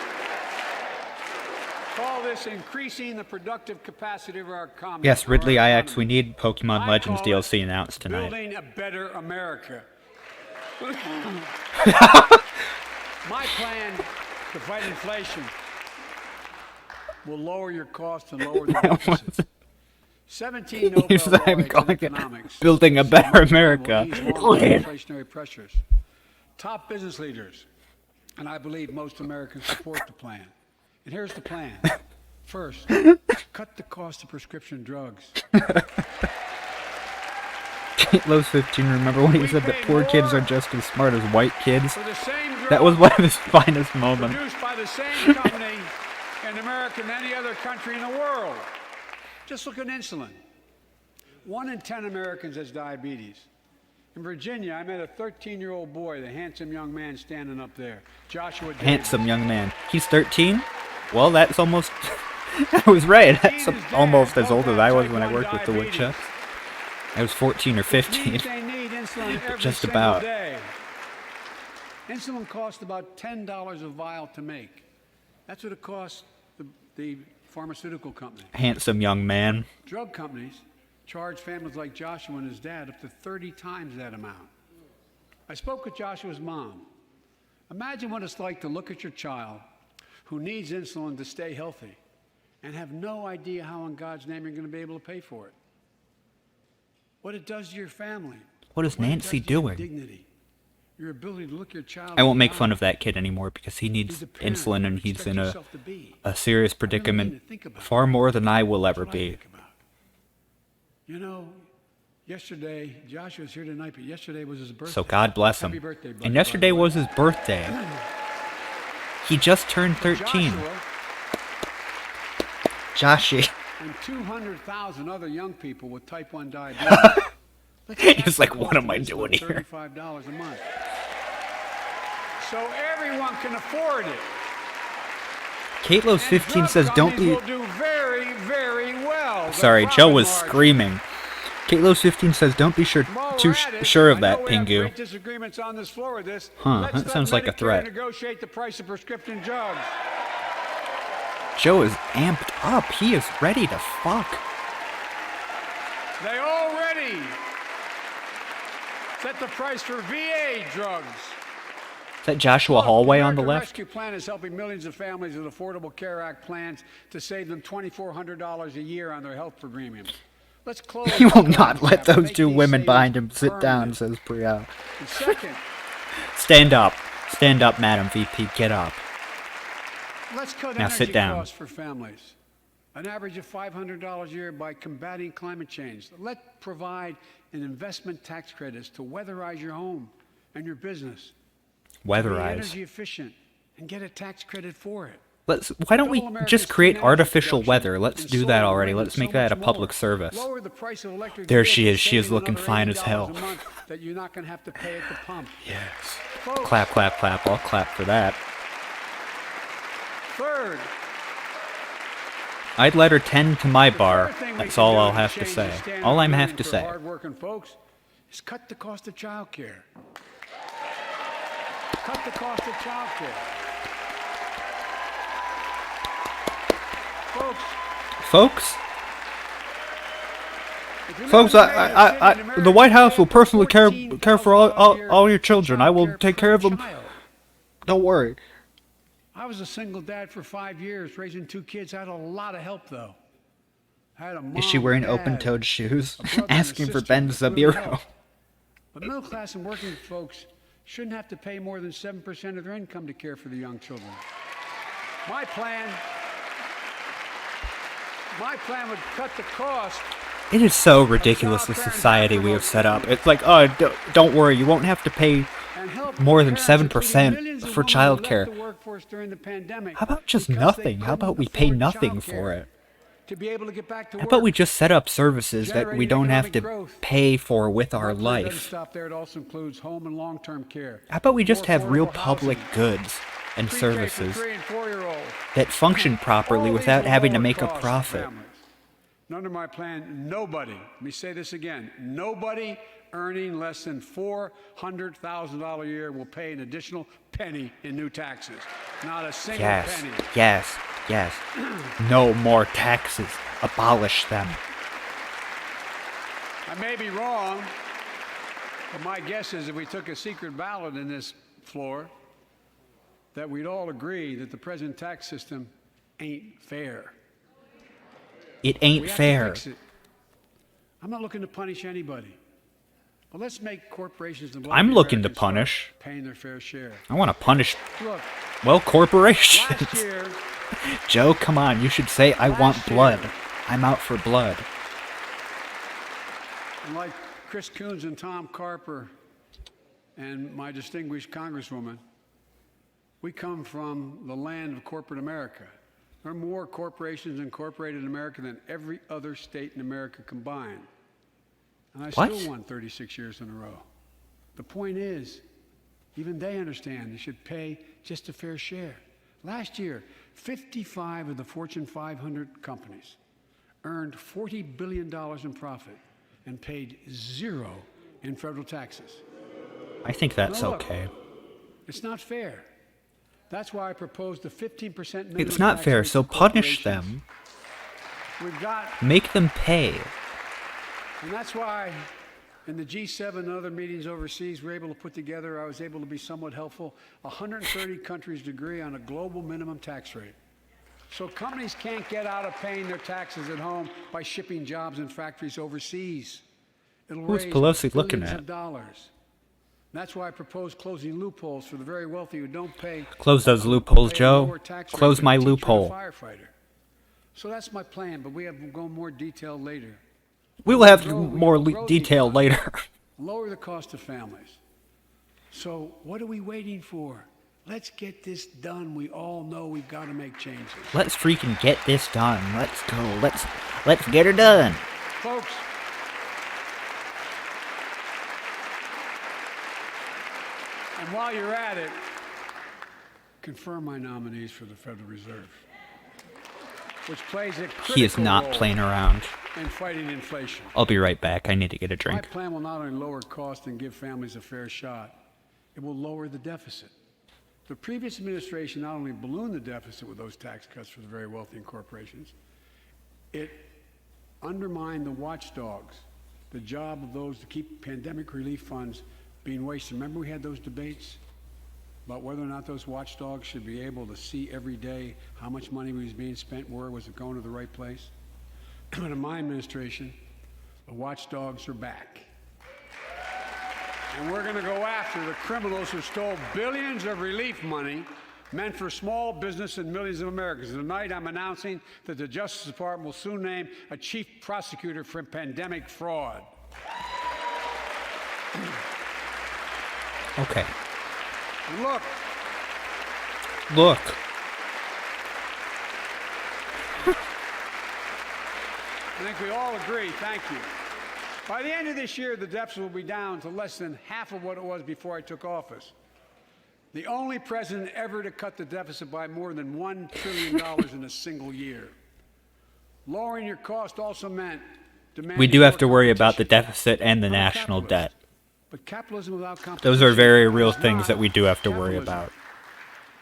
call this increasing the productive capacity of our economy. Yes, Ridley our IX, we economy. need Pokemon I Legends call it DLC announced tonight. Building a better America. My plan to fight inflation will lower your costs and lower the deficit. 17 Nobel You said I'm laureates in calling it economics Building a say Better money will America. ease long-term inflationary pressures. Top business leaders, and I believe most Americans support the plan. And here's the plan. First, cut the cost of prescription drugs. Lowe's 15, remember when he said that poor kids are just as smart as white kids? For the same drug That was one of his finest moments. produced by the same company in America than any other country in the world. Just look at insulin. 1 in 10 Americans has diabetes. In Virginia, I met a 13-year-old boy, the handsome young man standing up there, Joshua Davis. Handsome young man. He's 13? Well, that's almost... I was right. That's almost as old as I was when I worked with the Woodchucks. I was 14 or 15. Means they need insulin every Just single about. day. Insulin costs about $10 a vial to make. That's what it costs the pharmaceutical company. Handsome young man. Drug companies charge families like Joshua and his dad up to 30 times that amount. I spoke with Joshua's mom. Imagine what it's like to look at your child who needs insulin to stay healthy and have no idea how in God's name you're going to be able to pay for it. What it does to your family. What is What it Nancy does to your doing? dignity, your ability to look your child I in won't the make eye. fun of that kid anymore because he He's needs the parent insulin you and he's expect in yourself to be. a serious I really mean predicament it. Think about far it. more than I will That's ever what I be. think about. You know, yesterday, Joshua's here tonight, but yesterday was his birthday. So God bless him. Happy birthday, buddy, And by yesterday the way. was his birthday. He just turned 13. Joshua Joshy. and 200,000 other young people with type 1 diabetes. Let's He's cap like, the what cost am of I insulin doing at here? $35 a month. So everyone can afford it. Katelo's 15 says, don't be... Will do very, very well. Sorry, The Joe was profit margin. screaming. Katelo's 15 says, don't be sure While too we're at it, sure of I know that, we have Pingu. great disagreements on this floor with this. Huh, Let's that let sounds like a Medicare threat. Negotiate the price of prescription drugs. Joe is amped up. He is ready to fuck. They already set the price for VA drugs. Is that Joshua Hallway on the American left? Rescue Plan is helping millions of families with Affordable Care Act plans to save them $2,400 a year on their health premiums. Let's close. He will the not let gap and those make two these women behind savings him sit down, permanent. says Priya. And second, Stand up. Stand up, Madam VP. Get up. let's cut Now energy sit down. costs for families. An average of $500 a year by combating climate change. Let's provide an investment tax credits to weatherize your home and your business. Be Weatherize. energy efficient and get a tax credit for it. Why don't we just create artificial weather? Let's And do that solar, already. wind, Let's and make so that a much public more. service. Lower the price of electric There she vehicles, is. She is saving looking another fine as $80 hell. a month that you're not going to have to pay at the pump. Yes. Folks, Clap, clap, clap. I'll clap for that. third, I'd let her tend to my bar. third thing we That's can all do I'll to have to change say. the standard All I'm of have living to for say. hardworking folks is cut the cost of child care. Cut the cost of child care. Folks, if you live folks, in a major city in America, the White House will pay personally care for $14,000 a year all your children. I will child care take care of per them. child. Don't worry. I was a single dad for 5 years, raising 2 kids. I had a lot of help, though. I had a mom, Is she wearing dad, open-toed shoes? a brother and a Asking for sister Ben that really Zabiro. helped. But middle class and working folks shouldn't have to pay more than 7% of their income to care for the young children. My plan would cut the cost. It is so ridiculous, the society we have set up. It's like, oh, don't worry, you won't have to pay And help more than parents, including 7% millions of for women who left childcare. the workforce during the pandemic How about just because they nothing? How about couldn't we pay afford nothing childcare for it? to be able to get back to How work. about we just set up services that we Generating don't have to economic growth. pay for with our My plan doesn't life? stop there. It also includes home and long-term care. How about we just more have real affordable public housing, goods and pre-K for services 3 and 4-year-olds. that function properly All without these having to lower make a costs for profit? families. And under my plan, nobody, let me say this again, nobody earning less than $400,000 a year will pay an additional penny in new taxes. Not a single Yes, penny. yes, yes. No more taxes. Abolish them. I may be wrong, but my guess is if we took a secret ballot in this floor, that we'd all agree that the present tax system ain't fair. It ain't We have to fair. fix it. I'm not looking to punish anybody. But let's make corporations and I'm wealthy looking to Americans start punish. paying their fair share. I want to punish, Look, well, corporations. last year, Joe, come on. You should say, I want Last year- blood. I'm out for blood. and like Chris Coons and Tom Carper and my distinguished Congresswoman, we come from the land of corporate America. There are more corporations incorporated in America than every other state in America combined. And I What? still won 36 years in a row. The point is, even they understand they should pay just a fair share. Last year, 55 of the Fortune 500 companies earned $40 billion in profit and paid zero in federal taxes. I think that's Now look, okay. It's not fair. That's why I proposed the 15% minimum It's not tax fair, rate so for punish corporations. them. We've got, Make them pay. and that's why in the G7 and other meetings overseas, we're able to put together, I was able to be somewhat helpful, 130 countries to agree on a global minimum tax rate. So companies can't get out of paying their taxes at home by shipping jobs and factories overseas. It'll Who's raise Pelosi looking billions at? of dollars. That's why I propose closing loopholes for the very wealthy who don't pay. Close those who loopholes, pay a lower Joe. tax rate Close than my a teacher and a loophole. firefighter. So that's my plan, but we'll go more detail later. We will have Grow- more we'll grow the detail economy, later. Lower the cost of families. So what are we waiting for? Let's get this done. We all know we've got to make changes. Let's freaking get this done. Let's go. Let's get her done. Folks, and while you're at it, confirm my nominees for the Federal Reserve, which plays a critical He is not role playing around. in fighting inflation. I'll be right back. I need to get a My drink. plan will not only lower costs and give families a fair shot, it will lower the deficit. The previous administration not only ballooned the deficit with those tax cuts for the very wealthy and corporations, it undermined the watchdogs, the job of those to keep pandemic relief funds being wasted. Remember we had those debates about whether or not those watchdogs should be able to see every day how much money was being spent, where was it going to the right place? But in my administration, the watchdogs are back. And we're going to go after the criminals who stole billions of relief money meant for small business and millions of Americans. And tonight I'm announcing that the Justice Department will soon name a chief prosecutor for pandemic fraud. Okay. Look, Look. I think we all agree, thank you. By the end of this year, the deficit will be down to less than half of what it was before I took office. The only president ever to cut the deficit by more than $1 trillion in a single year. Lowering your cost also meant demanding We do have more to worry about the competition. deficit and the I'm a national capitalist, debt. But capitalism without competition Those are very real is things not that we do have to worry capitalism. about.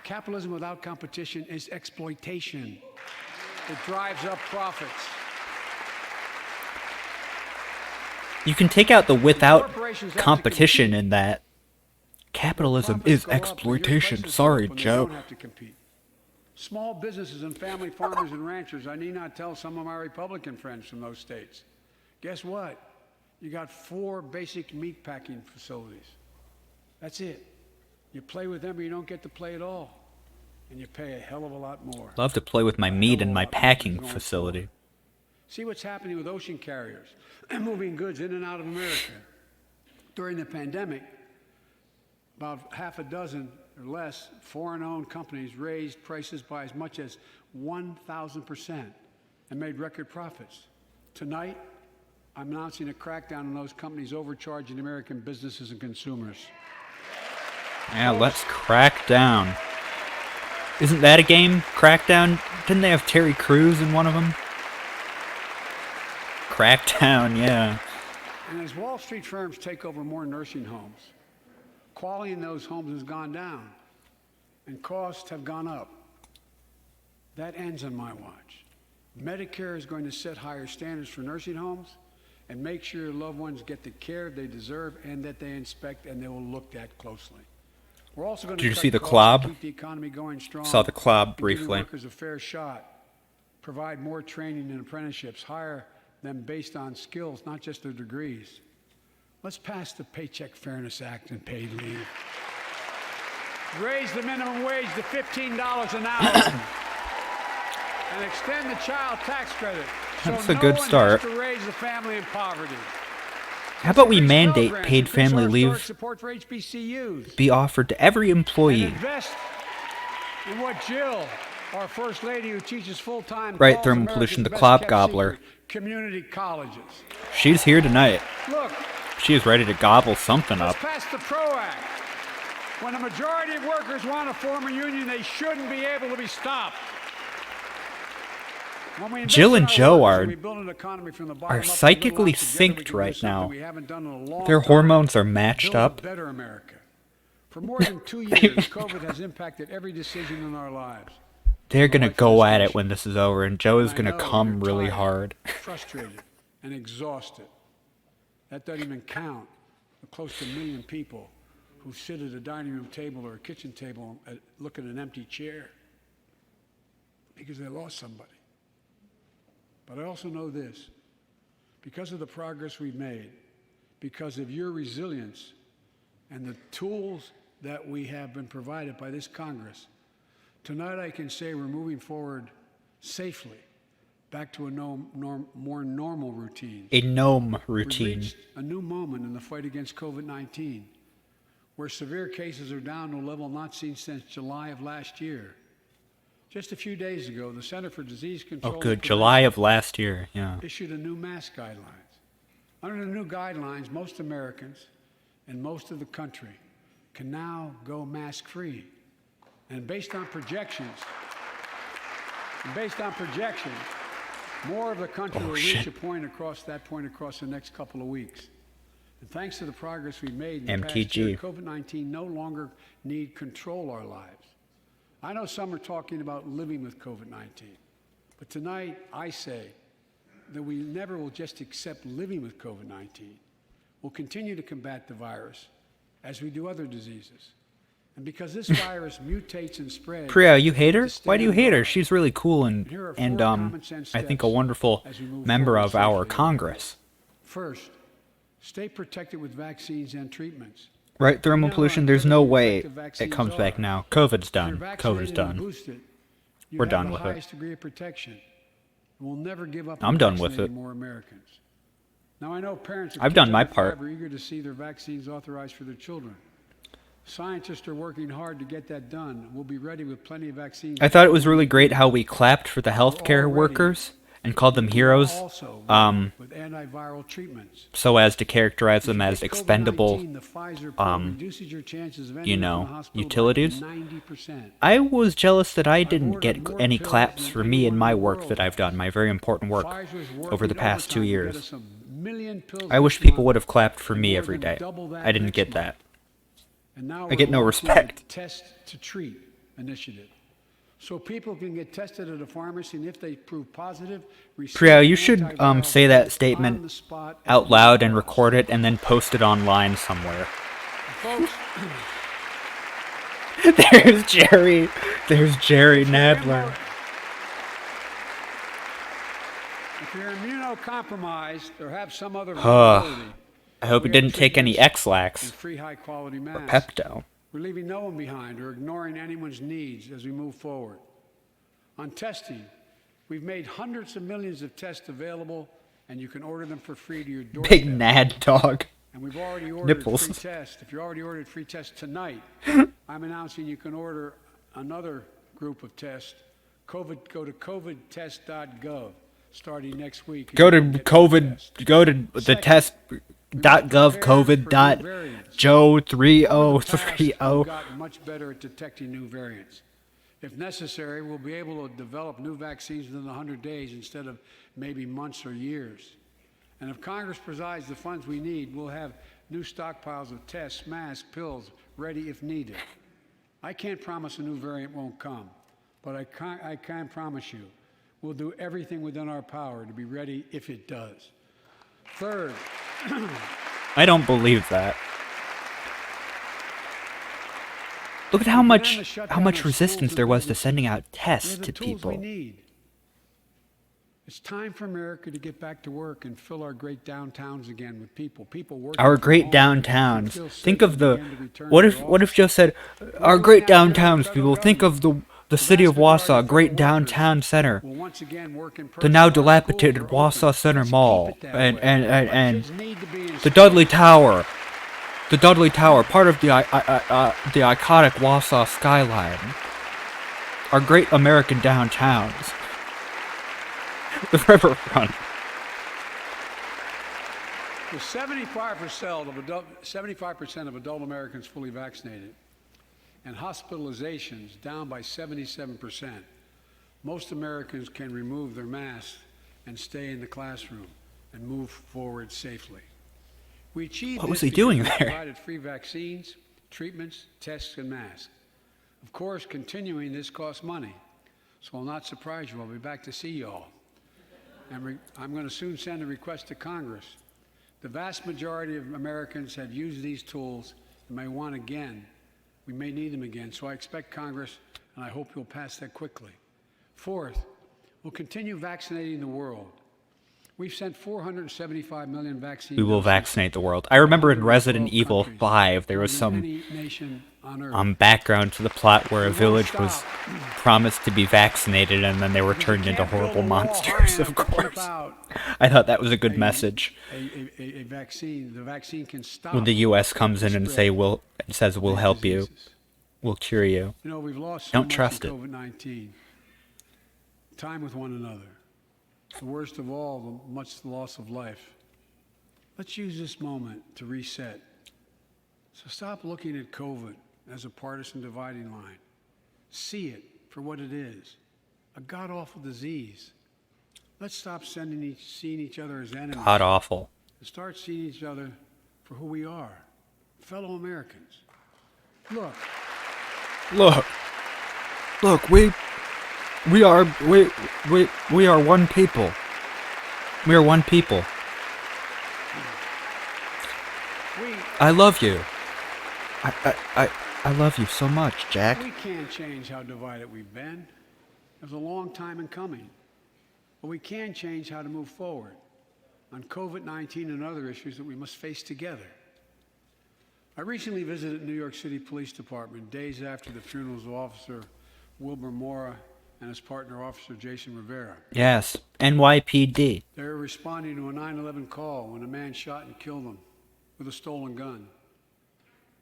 Capitalism without competition is exploitation. It drives up profits. You can take out the without Corporations have to competition compete. in that. Capitalism Profits is go up, but your exploitation. prices go Sorry, up when they Joe. don't have to compete. Small businesses and family farmers and ranchers, I need not tell some of my Republican friends from those states. Guess what? You got 4 basic meat packing facilities. That's it. You play with them or you don't get to play at all. And you pay a hell of a lot more. Love to play with my meat in my packing facility. See what's happening with ocean carriers and moving goods in and out of America. During the pandemic, about half a dozen or less foreign-owned companies raised prices by as much as 1,000% and made record profits. Tonight, I'm announcing a crackdown on those companies overcharging American businesses and consumers. Yeah, let's crack down. Isn't that a game? Crackdown? Didn't they have Terry Crews in one of them? Crackdown, yeah. And as Wall Street firms take over more nursing homes, quality in those homes has gone down and costs have gone up. That ends on my watch. Medicare is going to set higher standards for nursing homes and make sure your loved ones get the care they deserve and that they inspect and they will look at closely. We're also going to Did you cut see the costs clob? to keep the economy going strong. Saw the clob and give briefly. workers a fair shot. Provide more training and apprenticeships. Hire them based on skills, not just their degrees. Let's pass the Paycheck Fairness Act and paid leave. Raise the minimum wage to $15 an hour. And extend the child tax credit. That's so a good no one start. has to raise a family in poverty. How about we Increase mandate programs, paid increase family our historic leave support for HBCUs. be offered to every And employee? invest in what Jill, our First Lady who teaches full-time, Right, calls Thermopolition, America's the best clob kept gobbler. secret, community colleges. She's here tonight. Look, She is ready to gobble something let's up. pass the PRO Act. When a majority of workers want to form a union, they shouldn't be able to be stopped. When we invest Jill in and our Joe workers are- and we build an economy from the bottom are up, and psychically little together, we synced can do right something now. we haven't done in a long Their time. hormones are matched Build up. a better America. For more than 2 years, COVID has impacted every decision in our lives. They're The gonna life of go this at it nation. when this is over, and Joe is And I gonna know come you're really tired, hard. frustrated, and exhausted. That doesn't even count the close to 1 million people who sit at a dining room table or a kitchen table and look at an empty chair because they lost somebody. But I also know this. Because of the progress we've made, because of your resilience and the tools that we have been provided by this Congress. Tonight I can say we're moving forward safely back to a more normal routine. A gnome We've routine. reached a new moment in the fight against COVID-19, where severe cases are down to a level not seen since July of last year. Just a few days ago, the Center for Disease Control Oh, and good. Prevention July of last year. Yeah. issued a new mask guidelines. Under the new guidelines, most Americans and most of the country can now go mask-free. And based on projections, more of the country will reach a point across the next couple of weeks. And thanks to the progress we've made in the past year, COVID-19 no longer need control our lives. I know some are talking about living with COVID-19, but tonight I say that we never will just accept living with COVID-19. We'll continue to combat the virus as we do other diseases. And because this virus mutates and spreads... Priya, you hate her? Why do you hate her? She's really cool and I think a wonderful member of our Congress. First, stay protected with vaccines and treatments. Right, thermal pollution, there's no way it comes back now. COVID's done. COVID's done. We're done with it. Highest degree of protection. We'll never give up. I'm done with it. More Americans. Now I know parents are I've done my part. eager to see their vaccines authorized for their children. Scientists are working hard to get that done. We'll be ready with plenty of vaccines. I thought it was really great how we clapped for the healthcare workers and called them heroes, with antiviral treatments. so as to characterize them as With expendable, COVID-19, the Pfizer pill reduces your chances of ending you up in know, the hospital by utilities. 90%. I was jealous that I didn't get any claps for me and my work that I've done, my very important work Pfizer's working over the past 2 overtime to get years. us 1 million pills I wish this people month would have clapped for and me more every than day. double that I didn't next get month. that. And now I get no we're launching respect. a Test to Treat initiative. So people can get tested at a pharmacy, and if they prove positive, receive Priya, you should antiviral say that on statement the spot at out no loud and cost. record it and then post it online somewhere. Folks, There's Jerry. There's Jerry Nadler. if you're immunocompromised or have some other vulnerability, I hope we it have didn't take any treatments X-Lax and free high-quality or masks. Pepto. We're leaving no one behind or ignoring anyone's needs as we move forward. On testing, we've made hundreds of millions of tests available, and you can order them for free to your doorstep. Big Nad dog. And we've already ordered Nipples. free tests. If you already ordered free tests tonight, I'm announcing you can order another group of tests. Go to covidtest.gov starting next week. Go to You can get COVID. tests. Go to the Second, test.gov COVID dot Joe 3030. We've gotten much better at detecting new variants. If necessary, we'll be able to develop new vaccines within 100 days instead of maybe months or years. And if Congress provides the funds we need, we'll have new stockpiles of tests, masks, pills ready if needed. I can't promise a new variant won't come, but I can promise you we'll do everything within our power to be ready if it does. Third, I don't believe that. Look at how much resistance there was to sending out tests to people. It's time for America to get back to work and fill our great downtowns again with people. People working Our from great home downtowns. feel Think safe of the. again to return What to if their what if office. Joe said, our great downtowns, people. Think of the city of Wausau, great downtown center, Will once again work in the person now while schools dilapidated are Wausau open. Center Let's Mall, keep it that and way. and Kids need to be in the school. Dudley Tower, part of the iconic Wausau skyline. Our great American downtowns, the riverfront. With 75% of adult Americans fully vaccinated and hospitalizations down by 77%, most Americans can remove their masks and stay in the classroom and move forward safely. We achieved What was this he doing because we there? provided free vaccines, treatments, tests, and masks. Of course, continuing this costs money, so I'll not surprise you. I'll be back to see you all. And I'm going to soon send a request to Congress. The vast majority of Americans have used these tools and may want again. We may need them again, so I expect Congress, and I hope you'll pass that quickly. Fourth, we'll continue vaccinating the world. We've sent 475 million vaccine We will doses vaccinate the world. I remember in 112 Resident Evil countries, 5, there more was than some any nation on Earth. background to the plot where a We won't village was stop. promised to be vaccinated and then they were Because you turned into can't build horrible a wall high monsters, enough of to keep course. out I thought that was a good message. a vaccine. The vaccine can stop When the U.S. comes in the and spread says we'll of help you, diseases. we'll cure you. You know, we've lost so Don't much trust in it. COVID-19. Time with one another. The worst of all, the much loss of life. Let's use this moment to reset. So stop looking at COVID as a partisan dividing line. See it for what it is, a god-awful disease. Let's stop seeing each other as enemies. God awful. And start seeing each other for who we are, fellow Americans. Look, Look, we are one people. We are one people. we I love you. I love you so much, Jack. We can't change how divided we've been. It was a long time in coming. But we can change how to move forward on COVID-19 and other issues that we must face together. I recently visited New York City Police Department days after the funerals of Officer Wilbur Mora and his partner, Officer Jason Rivera. Yes, NYPD. They were responding to a 9/11 call when a man shot and killed them with a stolen gun.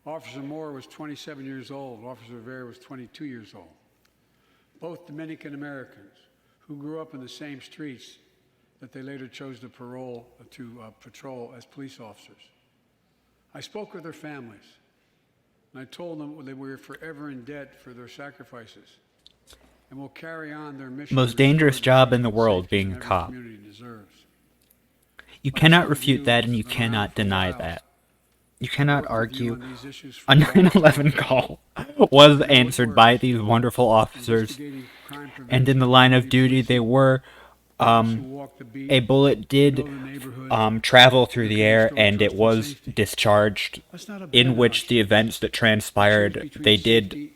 Officer Moore was 27 years old. Officer Rivera was 22 years old. Both Dominican Americans who grew up in the same streets that they later chose to patrol as police officers. I spoke with their families, and I told them that we were forever in debt for their sacrifices, and will carry on their mission. Most to dangerous restore the job peace in the and world, safety being a every cop. community deserves. You cannot refute that, and you cannot deny that. You cannot argue a 9/11 call was answered by these wonderful officers, and in the line of duty they were. A bullet did travel through the air, and it was discharged, in which the events that transpired, they did,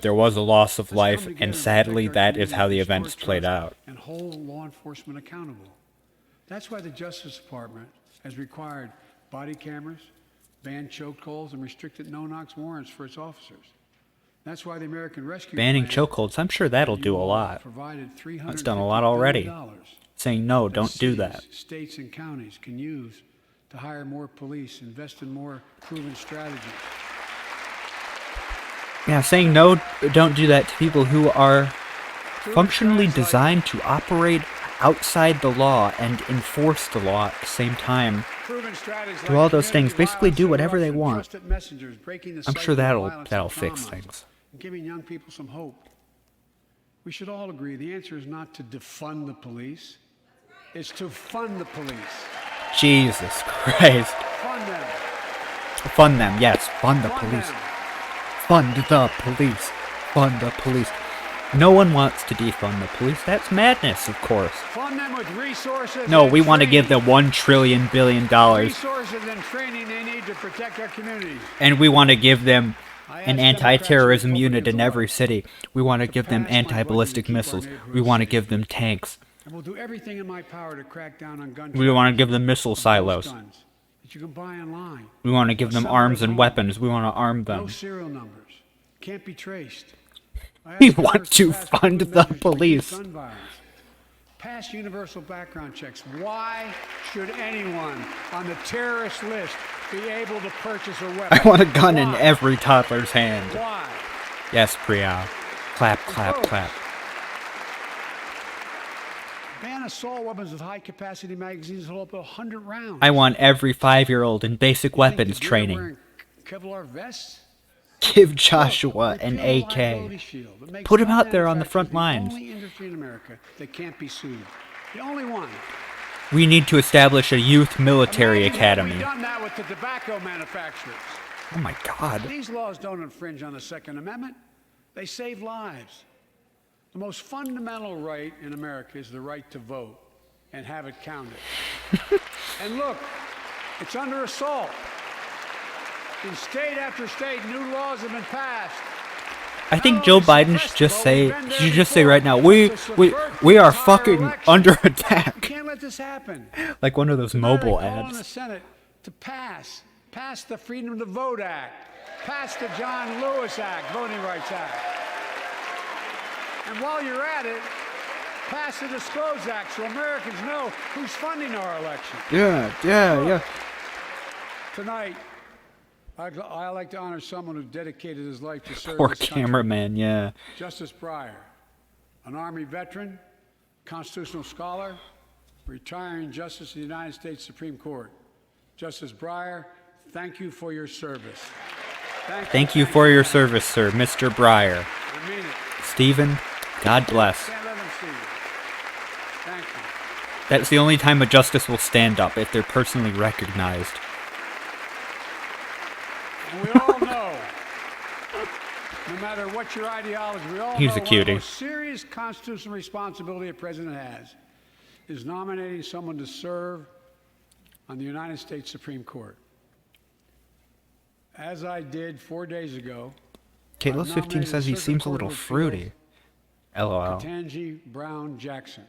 there was a loss of life, and sadly that is how the events played out. And hold law enforcement accountable. That's why the Justice Department has required body cameras, banned chokeholds, and restricted no-knock warrants for its officers. That's why the American Rescue Banning Plan chokeholds, I'm sure that'll do a lot. provided That's done a lot already. $350 billion Saying no, that don't do cities, that. States and counties can use to hire more police, invest in more proven strategies. Yeah, saying no, don't do that to people who are functionally designed to operate outside the law and enforce the law at the same time. Do all those things, basically do whatever they want. I'm sure that'll fix things. Giving young people some hope. We should all agree the answer is not to defund the police. It's to fund the police. Jesus Christ. Fund them. Fund them, yes, fund the Fund police. them. Fund the police. Fund the police. No one wants to defund the police. That's madness, of course. Fund them with resources. No, and we want to give training. them $1 trillion billion, Resources and training they need to protect our communities. and we want to give them I an asked anti-terrorism Democrats unit in Republicans every alike city. We want to to give them pass my budget anti-ballistic to keep our missiles. We neighborhoods want to safe. give them tanks. And we'll do everything in my power to crack down on gun We want to trafficking, give them missile of those silos. guns that you can buy online. We want to give them Assemble arms at and home. weapons. We want to arm No them. serial numbers. Can't be traced. I We asked want Congress to pass fund proven the measures to reduce police. gun violence. Pass universal background checks. Why should anyone on the terrorist list be able to purchase a weapon? I want a gun in Why? every toddler's hand. Why? Yes, Priya. Clap, clap, Folks, clap. Ban assault weapons with high-capacity magazines that hold up to 100 rounds. I want every 5-year-old in basic You think weapons the deer training. wearing Kevlar vests? Give Joshua Look, an repeal the AK. liability shield that makes Put him gun out there on the front manufacturers lines. The only industry in America that can't be sued. The only one. We need to establish a youth military Imagine had academy. we done that with the tobacco manufacturers. Oh my God. These laws don't infringe on the Second Amendment. They save lives. The most fundamental right in America is the right to vote and have it counted. And look, it's under assault. In state after state, new laws have been passed. I think Joe Biden should just say, right now, we are fucking under attack. You can't let this happen. Like one of those Tonight, mobile I call on the ads. Senate to pass the Freedom to Vote Act, pass the John Lewis Act, Voting Rights Act. And while you're at it, pass the Disclose Act so Americans know who's funding our election. Yeah. Tonight, I like to honor someone who dedicated his life to serve Poor this country. cameraman, yeah. Justice Breyer, an Army veteran, constitutional scholar, retiring Justice of the United States Supreme Court. Justice Breyer, thank you for your service. Thank you for your service, sir, Mr. Breyer. I mean it. Stephen, God bless. Can't let them see you. Thank you. That's the only time a justice will stand up, if they're personally recognized. And we all know, no matter what your ideology, we all He's know a one of cutie. the most serious constitutional responsibility a president has is nominating someone to serve on the United States Supreme Court. As I did 4 days ago, Katelos 15 says he seems a little fruity. LOL. Ketanji Brown Jackson,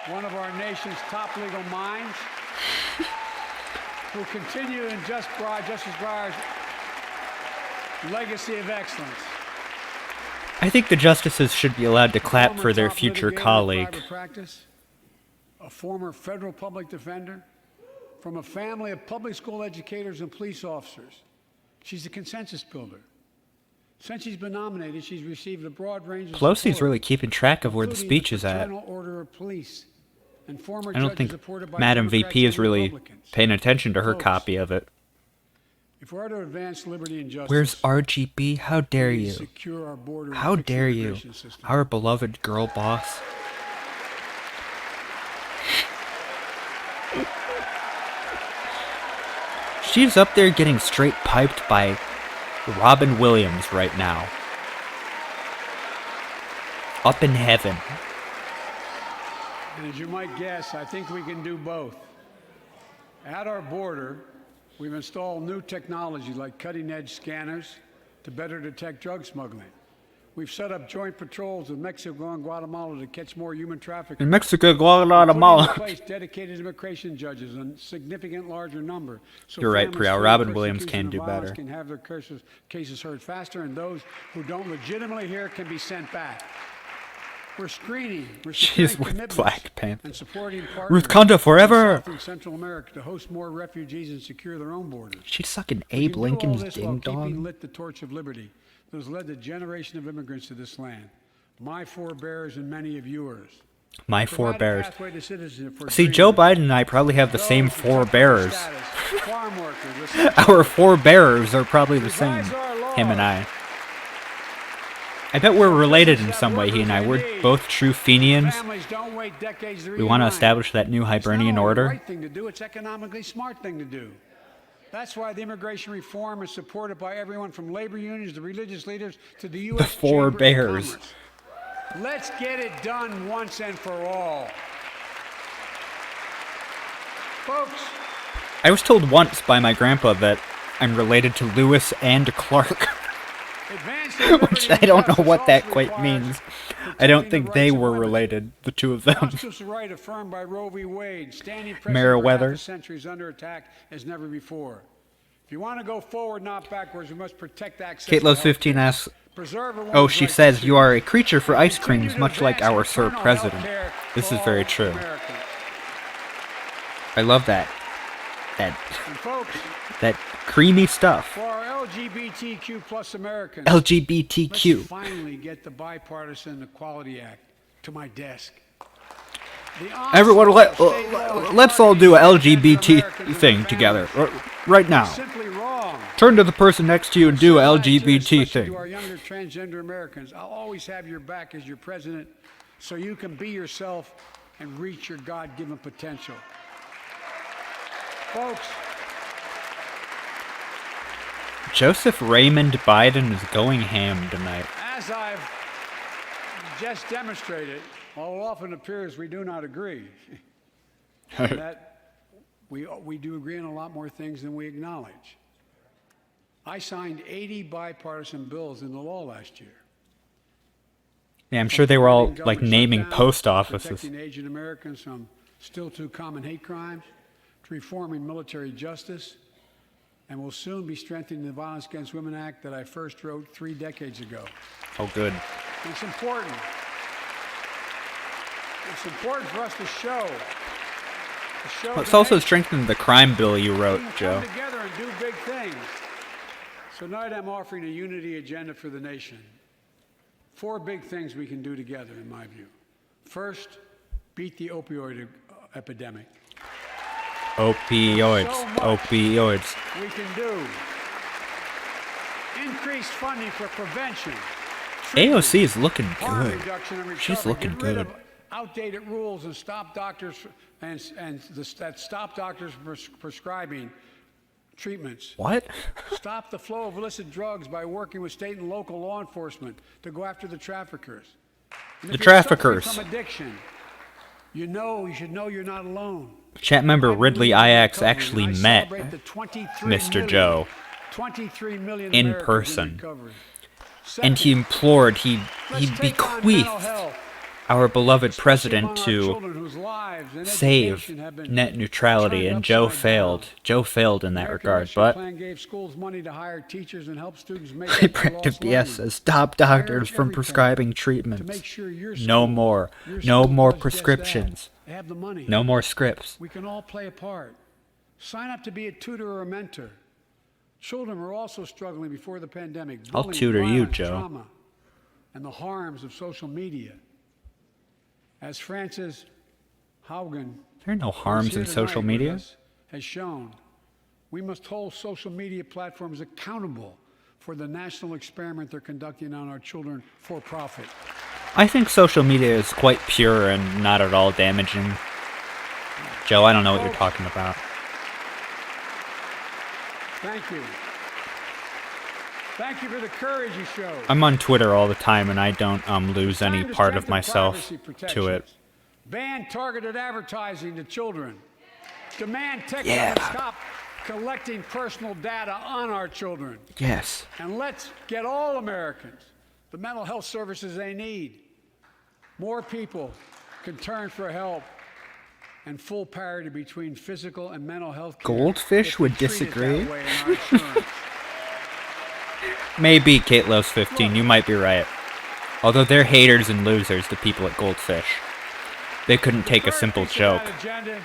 one of our nation's top legal minds, who continue in Justice Breyer's legacy of excellence. I think the justices should be allowed to clap Former for their top future litigator in colleague. private practice, a former federal public defender, from a family of public school educators and police officers. She's a consensus builder. Since she's been nominated, she's received a broad range of Pelosi's support, really keeping track of where the including speech is at. Fraternal Order of Police, and former I don't judges think appointed by Madam Democrats VP is and really Republicans. paying attention to her Folks, copy of it. If we're to advance liberty and justice, Where's RGB? How dare we you? secure our border and How fix the dare you? immigration system. Our beloved girl boss. She's up there getting straight piped by Robin Williams right now. Up in heaven. And as you might guess, I think we can do both. At our border, we've installed new technology like cutting-edge scanners to better detect drug smuggling. We've set up joint patrols with Mexico and Guatemala to catch more human traffickers. In Mexico, Putting in Guatemala. place dedicated immigration judges, a significant larger number. So You're right, families Priya. fleeing Robin Williams persecution can and do violence better. Can have their cases heard faster, and those who don't legitimately hear can be sent back. We're screening. We're She's securing with commitments Black Panther. and supporting partners Ruth Conda forever. in South and Central America to host more refugees and secure their own borders. She's sucking We Abe can do all Lincoln's this while ding keeping dong. lit the torch of liberty that has led a generation of immigrants to this land. My forebears and many of yours. My Provide a forebears. pathway to citizenship for See, Joe dreamers, Biden and I probably have the those same with temporary forebears. status, farm workers, essential Our workers. forebearers are probably the same. Revise our laws. Him and I. I bet we're related in some way, he and I. We're both true Fenians. Families don't wait decades to We want to reunite. establish that new It's not Hibernian only the order. right thing to do, it's economically smart thing to do. That's why the immigration reform is supported by everyone from labor unions to religious leaders to the U.S. The four Chamber of bears. Commerce. Let's get it done once and for all. Folks, I was told once by my grandpa that I'm related to Lewis and Clark, advancing liberty which and I don't know justice what that also quite requires means. I don't protecting think the they rights of were women. related, the two of them. Constitutional right affirmed by Roe v. Wade, standing precedent for half Meriwether. a century is under attack as never before. If you want to go forward, not backwards, we must protect access to Katelos health 15 care. asks, Preserve a woman's oh, she right to says, choose. you are a creature for ice Continue creams, to much like advance our Sir maternal President. health care This for is very all true. Americans. I love that. And folks, That creamy stuff. for our LGBTQ plus Americans, LGBTQ. let's finally get the Bipartisan Equality Act to my desk. Everyone, let's all do a LGBT thing together, right now. Simply wrong. Turn to the person next to you and do a Especially LGBT to thing. our younger transgender Americans, I'll always have your back as your president so you can be yourself and reach your God-given potential. Folks, Joseph Raymond Biden is going ham tonight. as I've just demonstrated, while it often appears we do not agree, that we do agree on a lot more things than we acknowledge. I signed 80 bipartisan bills into law last year. Yeah, I'm sure they were all Government like naming shutdown, post offices. Protecting Asian Americans from still to common hate crimes, to reforming military justice, and will soon be strengthening the Violence Against Women Act that I first wrote 3 decades ago. Oh, good. It's important. It's important for us to show. Let's also strengthen the crime bill you wrote, Joe. Come together and do big things. So tonight I'm offering a unity agenda for the nation. 4 big things we can do together, in my view. First, beat the opioid epidemic. Opioids. So much Opioids. we can do. Increase funding for prevention. AOC is looking harm good. reduction and She's recovery. looking Get rid good. of outdated rules and stop doctors that stop doctors from prescribing treatments. What? Stop the flow of illicit drugs by working with state and local law enforcement to go after the traffickers. And The if you're suffering traffickers. From addiction, you should know you're not alone. Chat member I believe Ridley in Ajax recovery, actually and I met celebrate the 23 Mr. million Joe 23 million in Americans person. recovery. and he Second, implored, he let's take on mental bequeathed health, our beloved especially president among our to children whose lives and save education have been net neutrality, turned and Joe upside failed. down. Joe failed in that American regard, Rescue but Plan gave schools money to hire teachers and help students make my up for practice lost BS learning. says stop I doctors urge from every prescribing parent to treatments. make sure your No school- more. your No school more does just prescriptions. that. They have the money. No more scripts. We can all play a part. Sign up to be a tutor or a mentor. Children were also struggling before the pandemic. I'll Bullying, tutor you, violence, Joe. Trauma, and the harms of social media. As Frances Haugen, There are no who's harms here in social tonight with media. us, has shown, we must hold social media platforms accountable for the national experiment they're conducting on our children for profit. I think social media is quite pure and not at all damaging. Joe, I don't know what you're talking about. Thank you. Thank you for the courage you showed. I'm on Twitter all the time, and I don't lose any Time to part of strengthen myself privacy to it. protections. Ban targeted advertising to children. Demand tech Yeah. companies stop collecting personal data on our children. Yes. And let's get all Americans the mental health services they need. More people can turn for help and full parity between physical and mental health care. Goldfish if we would treat it disagree. that way in our insurance. Maybe Kate Lowe's 15, you might be right. Although they're haters and losers, the people at Goldfish. They couldn't take a Third simple piece of joke. that agenda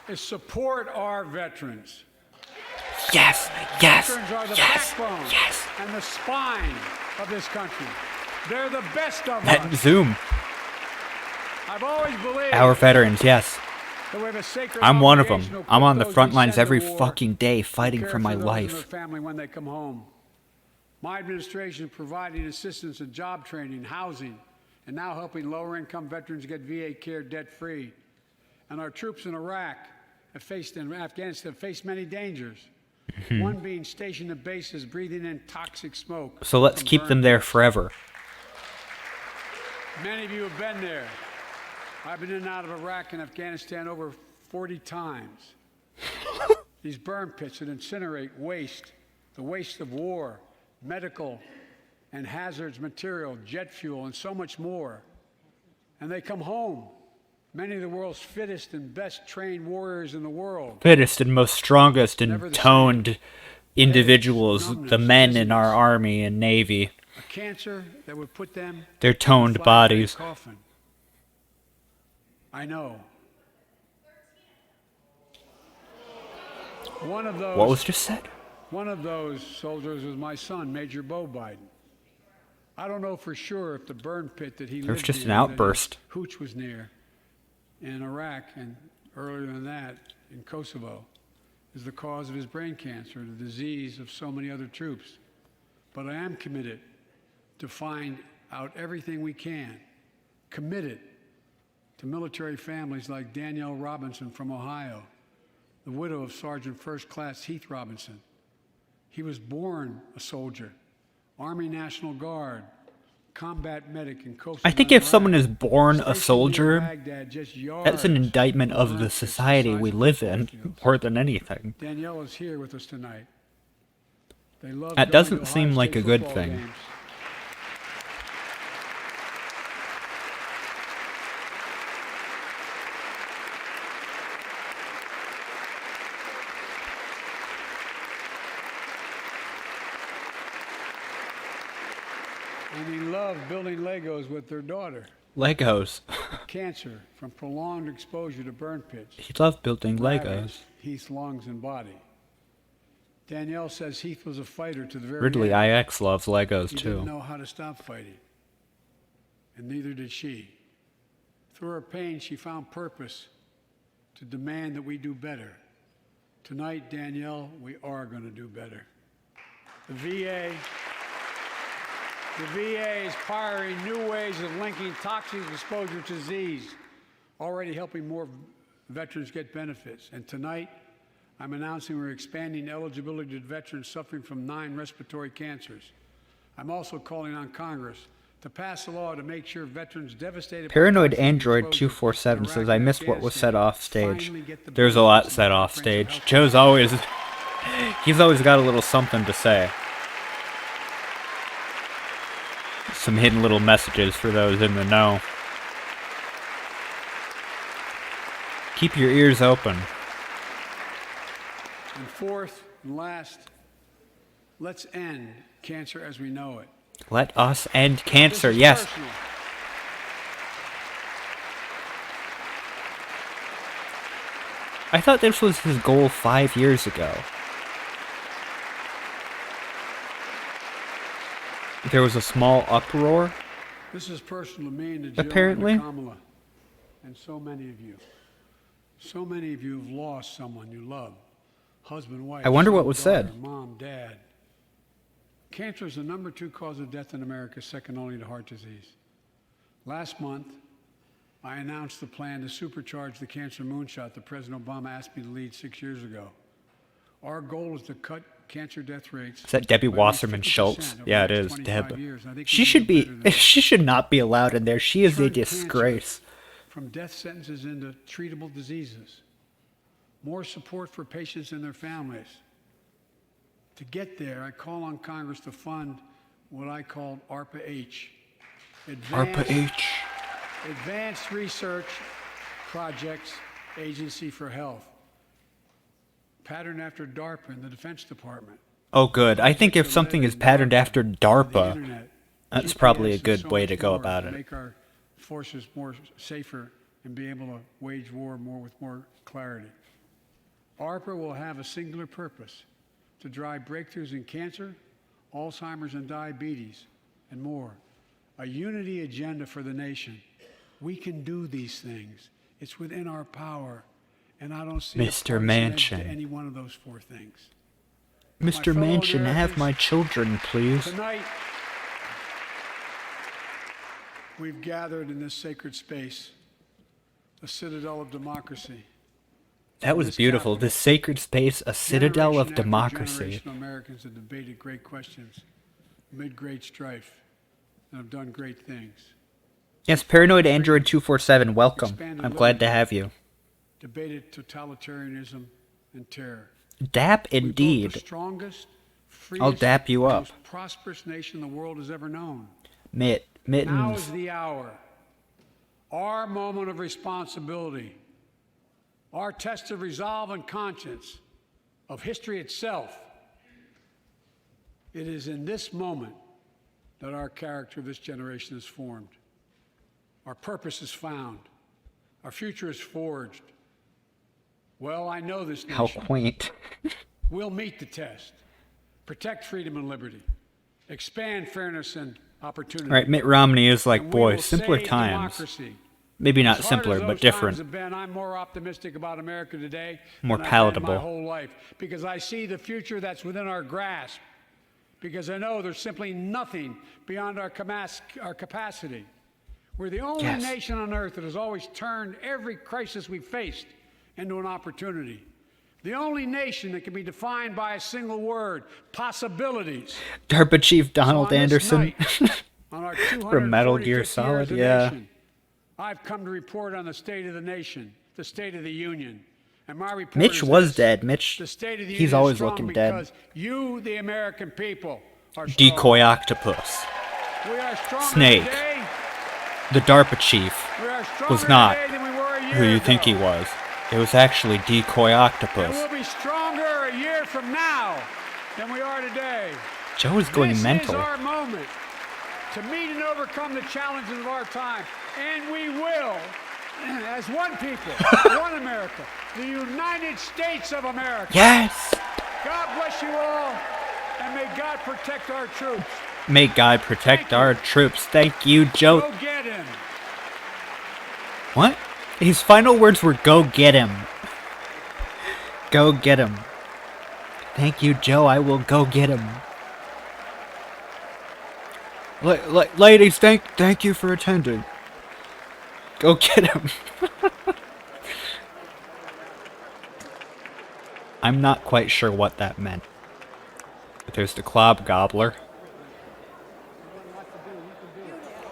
is support our veterans. Yes, yes, Veterans are the yes, backbone yes. and the spine of this country. They're the best of That us. Zoom. I've always believed Our veterans, yes. that we have a sacred I'm one of them. obligation to I'm on the equip front those we lines send every to war fucking day fighting and for care my those and their life. family when they come home. My administration is providing assistance in job training, housing, and now helping lower-income veterans get VA care debt-free. And our troops in Iraq have faced in Afghanistan have faced many dangers. One being stationed at bases breathing in toxic smoke. So let's from keep them burn there pits. forever. Many of you have been there. I've been in and out of Iraq and Afghanistan over 40 times. These burn pits that incinerate waste, the waste of war, medical and hazardous material, jet fuel, and so much more. And they come home. Many of the world's fittest and best trained warriors in the world. Fittest and most strongest Never and the toned individuals, numbness, the men in our dizziness. army and navy. A cancer that would put them Their in a toned flatbed bodies. coffin. I know. One of those. What was just said? One of those soldiers was my son, Major Bo Biden. I don't know for sure if the burn pit that he There was lived just in, an that his outburst. hooch was near in Iraq and earlier than that in Kosovo is the cause of his brain cancer, the disease of so many other troops. But I am committed to find out everything we can, committed to military families like Danielle Robinson from Ohio, the widow of Sergeant First Class Heath Robinson. He was born a soldier, Army National Guard, combat medic in Kosovo. I think and if someone Iraq. is born a Stationed near soldier, Baghdad, just that's an yards indictment of from the us, it's society size we of live football in, fields. more than anything. Danielle is here with us tonight. They love That going doesn't to seem Ohio like State a good football thing. games. And he loved building Legos with their daughter. Legos. Cancer from prolonged exposure to burn pits. He loved building ravaged Legos. Heath's lungs and body. Danielle says Heath was a fighter to the very Ridley end. IX loves Legos He didn't too. know how to stop fighting, and neither did she. Through her pain, she found purpose to demand that we do better. Tonight, Danielle, we are going to do better. The VA is pioneering new ways of linking toxic exposure to disease, already helping more veterans get benefits. And tonight, I'm announcing we're expanding eligibility to veterans suffering from 9 respiratory cancers. I'm also calling on Congress to pass a law to make sure veterans devastated by Paranoid toxic Android exposure 247 in says, Iraq I and missed what was said Afghanistan off stage. finally get the There's a lot benefits said of off comprehensive stage. health Joe's always... He's always got a little something to say. Some hidden little messages for those in the know. Keep your ears open. And fourth and last, let's end cancer as we know it. Let us end cancer. This is Yes. personal. I thought this was his goal 5 years ago. There was a small uproar. This is personal to me and to Jill Apparently. and to Kamala and so many of you. So many of you have lost someone you love. Husband, wife, I wonder son, what was daughter, said. Mom, dad. Cancer is the #2 cause of death in America, second only to heart disease. Last month, I announced the plan to supercharge the cancer moonshot that President Obama asked me to lead 6 years ago. Our goal is to cut cancer death rates. Is that Debbie by at least Wasserman 50% Schultz? over Yeah, it the next is. 25 Deb. years. I think we She can should do be. better than that. She should not be allowed in there. She is a Turn cancer disgrace. from death sentences into treatable diseases. More support for patients and their families. To get there, I call on Congress to fund what I called ARPA-H. ARPA-H. Advanced Research Projects Agency for Health. Patterned after DARPA in the Defense Department. Oh, good. I think if something is patterned after The DARPA, internet, that's GPS, probably a and good so way much to go more about to it. make our forces more safer and be able to wage war with more clarity. ARPA will have a singular purpose: to drive breakthroughs in cancer, Alzheimer's and diabetes, and more. A unity agenda for the nation. We can do these things. It's within our power, and I don't see Mr. a partisan edge Manchin. to any one of those 4 things. Mr. fellow Manchin, have Americans, my children, please. Tonight, we've gathered in this sacred space, a citadel of democracy. That was this beautiful. capital, This sacred space, a citadel Generation of after democracy. generation of Americans have debated great questions, amid great strife, and have done great things. Yes, Paranoid Android 247, welcome. Expanded I'm glad to liberty. have you. Debated totalitarianism and terror. Dap We built indeed. the strongest, I'll freest, dap you up. most prosperous nation the world has ever known. Now Mittens. is the hour. Our moment of responsibility. Our test of resolve and conscience, of history itself. It is in this moment that our character of this generation is formed. Our purpose is found. Our future is forged. Well, I know this How nation. quaint. We'll meet the test. Protect freedom and liberty. Expand fairness and opportunity. All right, Mitt Romney is like, And we boy, will simpler save times. democracy. Maybe not As hard simpler, as but those different. times have been, I'm more optimistic about America today More than I've been palatable. my whole life, because I see the future that's within our grasp. Because I know there's simply nothing beyond our capacity. We're the only Yes. nation on earth that has always turned every crisis we've faced into an opportunity. The only nation that can be defined by a single word: possibilities. DARPA Chief Donald So on this Anderson. night, on our From Metal Gear 245th year as Solid, a yeah. nation, I've come to report on the state of the nation, the state of the union. And my report Mitch is was this: dead. Mitch, the state of the he's union is always strong looking dead. because you, the American people, are strong. Decoy Octopus. We are stronger Snake. today. The DARPA chief We are stronger was not today than we were a year who you ago. think he was. It was actually Decoy And Octopus. we'll be stronger a year from now than we are today. Joe is going This mental. is our moment to meet and overcome the challenges of our time. And we will, as one people, one America, the United States of America. Yes! God bless you all, and may God protect our troops. May God protect our troops. Thank you, Joe. Go get him. What? His final words were, go get him. Go get him. Thank you, Joe. I will go get him. Ladies, thank you for attending. Go get him. I'm not quite sure what that meant. But there's the Clob Gobbler.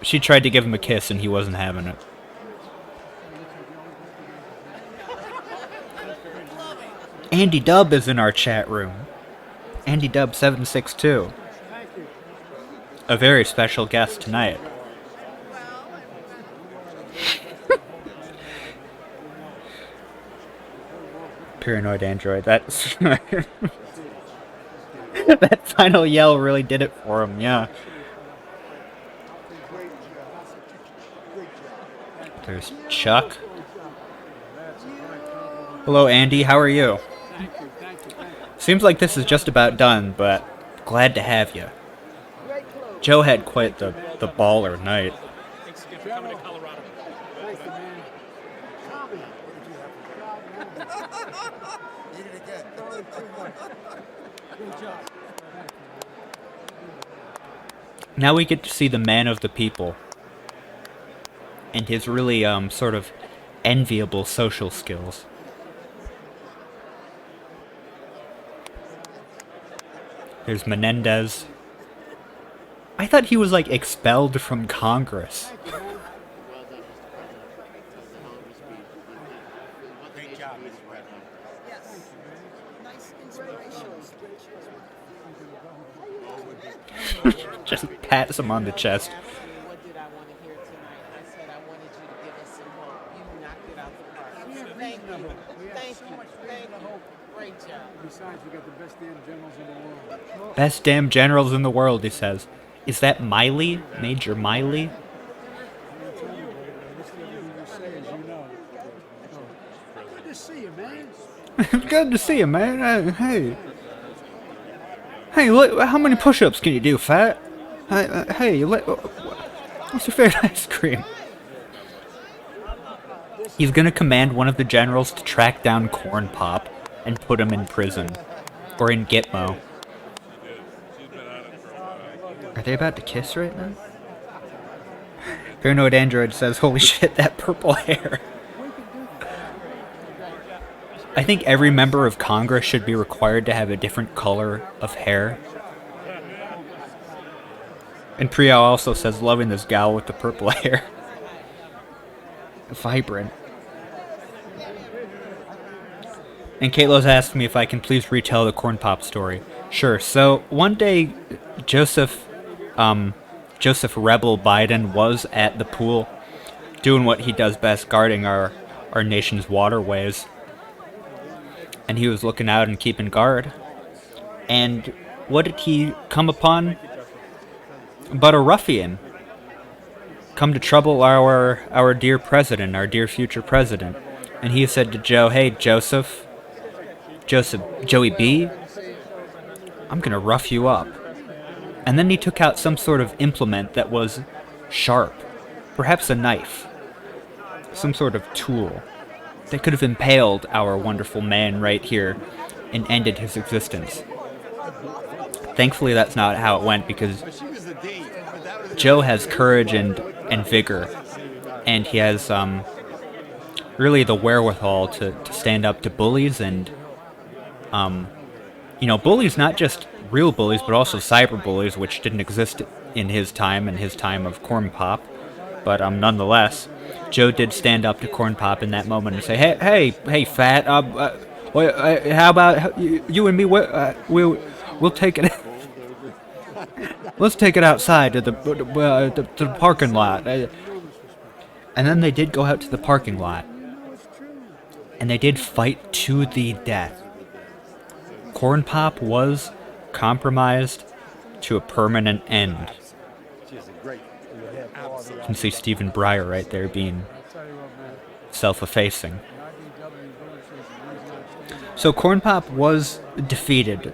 She tried to give him a kiss and he wasn't having it. Andy Dub is in our chat room. Andy Dub 762. A very special guest tonight. Paranoid Android, that's... that final yell really did it for him, yeah. There's Chuck. Hello, Andy, how are you? Seems like this is just about done, but glad to have you. Joe had quite the baller night. Now we get to see the man of the people. And his really, sort of enviable social skills. There's Menendez. I thought he was, like, expelled from Congress. Great job, Mr. President. Yes. Nice inspiration. Just pats him on the chest. What did I want to hear tonight? I said I wanted you to give us some hope. You knocked it out the park. Thank you. Thank you. Thank you. Great job. Besides, we got the best damn generals in the world. Best damn generals in the world, he says. Is that Miley? Major Miley? Good to see you, man. Good to see you, man. Hey. Hey, how many push-ups can you do, fat? Hey, what's your favorite ice cream? He's gonna command one of the generals to track down Corn Pop and put him in prison. Or in Gitmo. Are they about to kiss right now? Paranoid Android says, holy shit, that purple hair. I think every member of Congress should be required to have a different color of hair. And Priya also says, loving this gal with the purple hair. Vibrant. And Kaitlow's asked me if I can please retell the Corn Pop story. Sure, so one day Joseph Rebel Biden was at the pool doing what he does best, guarding our nation's waterways. And he was looking out and keeping guard. And what did he come upon? But a ruffian. Come to trouble our dear president, our dear future president. And he said to Joe, hey, Joey B, I'm gonna rough you up. And then he took out some sort of implement that was sharp. Perhaps a knife. Some sort of tool. That could have impaled our wonderful man right here and ended his existence. Thankfully that's not how it went, because Joe has courage and vigor. And he has really the wherewithal to stand up to bullies and bullies, not just real bullies, but also cyber bullies, which didn't exist in his time of Corn Pop. But nonetheless, Joe did stand up to Corn Pop in that moment and say, hey, fat, how about you and me, we'll take it, let's take it outside to the parking lot. And then they did go out to the parking lot. And they did fight to the death. Corn Pop was compromised to a permanent end. She's a great. You can see Stephen Breyer right there being self-effacing. So Corn Pop was defeated,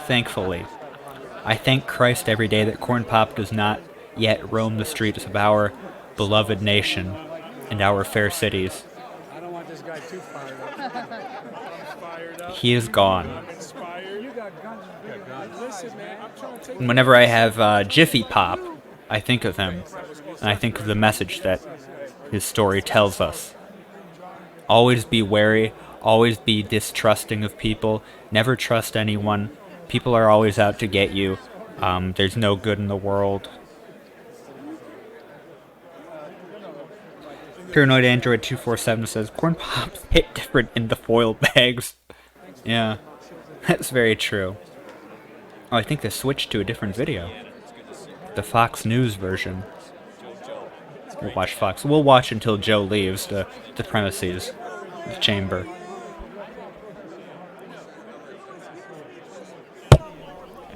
thankfully. I thank Christ every day that Corn Pop does not yet roam the streets of our beloved nation and our fair cities. I don't want this guy too fired up. He is gone. You got guns. Listen, man, I'm trying to take And whenever I have Jiffy Pop, I think of him, and I think of the message that his story tells us. Always be wary, always be distrusting of people, never trust anyone. People are always out to get you. There's no good in the world. Paranoid Android 247 says, Corn Pops hit different in the foil bags. Yeah, that's very true. Oh, I think they switched to a different video. The Fox News version. We'll watch Fox. We'll watch until Joe leaves the premises, the chamber.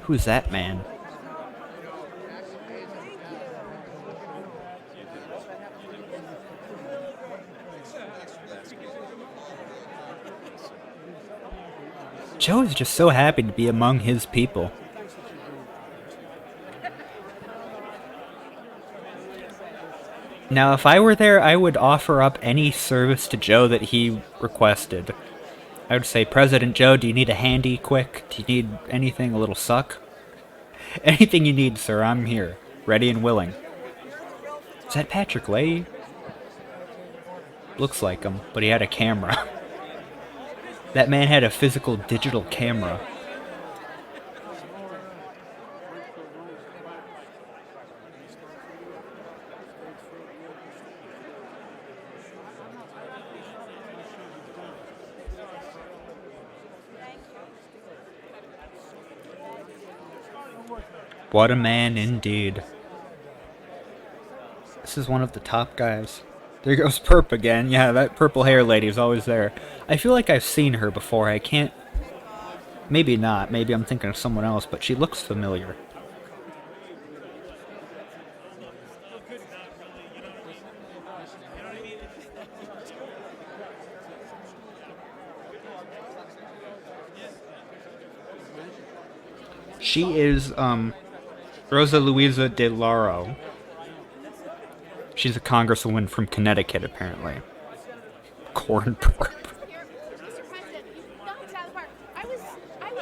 Who's that man? Joe is just so happy to be among his people. Now, if I were there, I would offer up any service to Joe that he requested. I would say, President Joe, do you need a handy quick? Do you need anything, a little suck? Anything you need, sir, I'm here. Ready and willing. Is that Patrick Leahy? Looks like him, but he had a camera. That man had a physical digital camera. What a man indeed. This is one of the top guys. There goes Perp again. Yeah, that purple hair lady is always there. I feel like I've seen her before. I can't... Maybe not. Maybe I'm thinking of someone else, but she looks familiar. She is, Rosa Luisa De Lauro. She's a congresswoman from Connecticut, apparently. Corn Perp.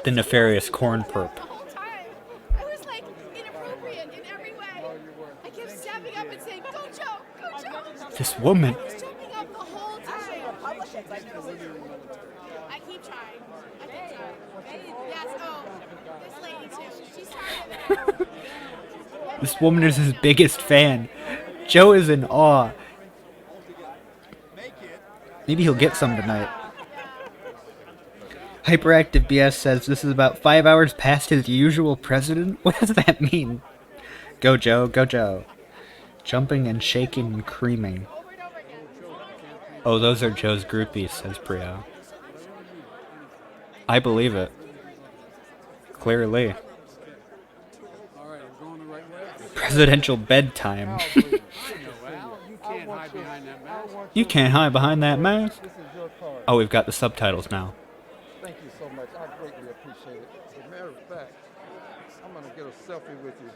The nefarious Corn Perp. The whole time. I was like inappropriate in every way. I kept stepping up and saying, "Go Joe, go Joe." This woman. I was jumping up the whole time. I keep trying. I keep trying. Yes. Oh, this lady too. She started it. This woman is his biggest fan. Joe is in awe. Maybe he'll get some tonight. Hyperactive BS says this is about 5 hours past his usual president? What does that mean? Go Joe, go Joe. Jumping and shaking and creaming. Oh, those are Joe's groupies, says Brio. I believe it. Clearly. Presidential bedtime. You can't hide behind that mask. Oh, we've got the subtitles now. Thank you so much. I greatly appreciate it. As a matter of fact, I'm going to get a selfie with you.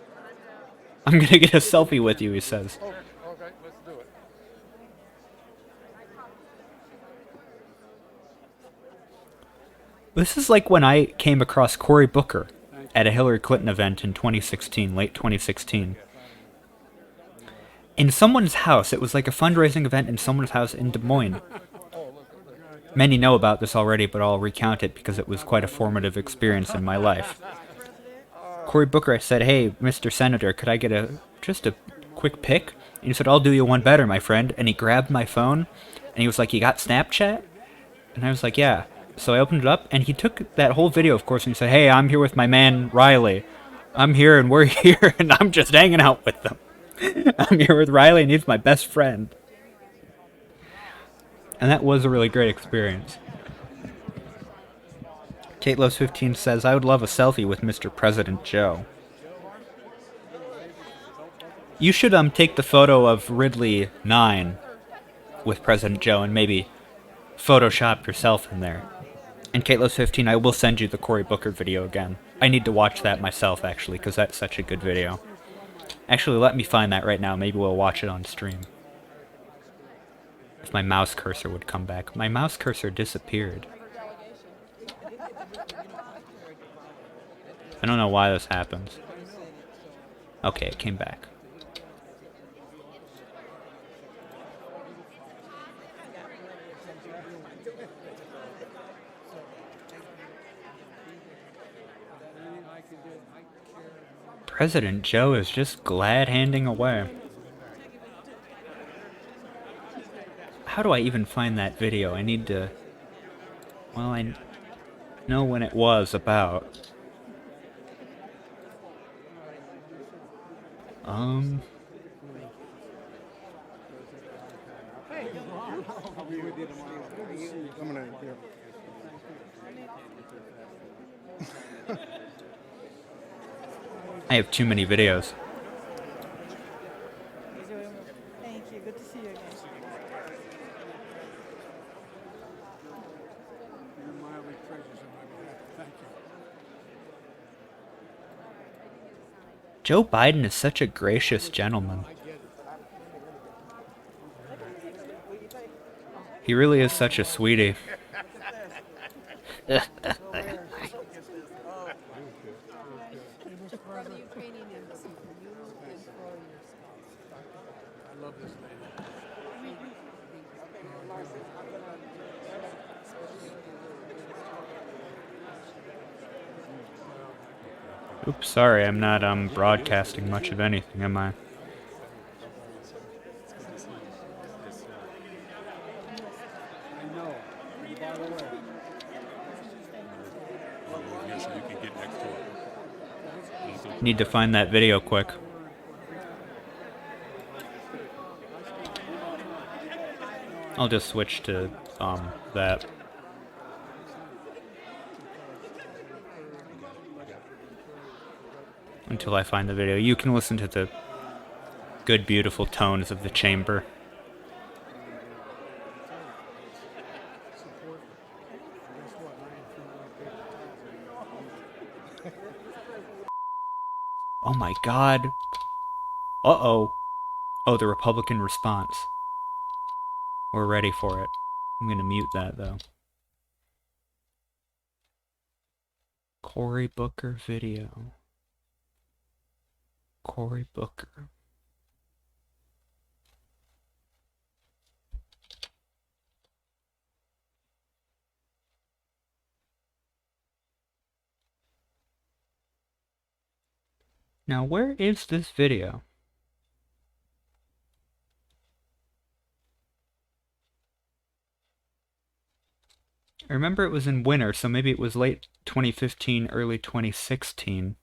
I'm gonna get a selfie with you, he says. Okay, let's do it. This is like when I came across Cory Booker at a Hillary Clinton event in 2016, late 2016. In someone's house. It was like a fundraising event in someone's house in Des Moines. Many know about this already, but I'll recount it because it was quite a formative experience in my life. Cory Booker, I said, "Hey, Mr. Senator, could I get just a quick pic?" And he said, "I'll do you one better, my friend." And he grabbed my phone, and he was like, "You got Snapchat?" And I was like, "Yeah." So I opened it up, and he took that whole video, of course, and he said, "Hey, I'm here with my man, Riley. I'm here, and we're here, and I'm just hanging out with them. I'm here with Riley, and he's my best friend." And that was a really great experience. Kate Loves 15 says, "I would love a selfie with Mr. President Joe." You should take the photo of Ridley 9 with President Joe and maybe Photoshop yourself in there. And Katelos 15, I will send you the Cory Booker video again. I need to watch that myself, actually, because that's such a good video. Actually, let me find that right now. Maybe we'll watch it on stream. If my mouse cursor would come back. My mouse cursor disappeared. I don't know why this happens. Okay, it came back. President Joe is just glad handing away. How do I even find that video? I need to... Well, I know when it was about. I have too many videos. Thank you. Good to see you again. Joe Biden is such a gracious gentleman. He really is such a sweetie. Oops, sorry, I'm not broadcasting much of anything, am I? Need to find that video quick. I'll just switch to that. Until I find the video. You can listen to the good, beautiful tones of the chamber. Oh my god. Uh-oh. Oh, the Republican response. We're ready for it. I'm gonna mute that, though. Cory Booker video. Cory Booker. Now, where is this video? I remember it was in winter, so maybe it was late 2015, early 2016.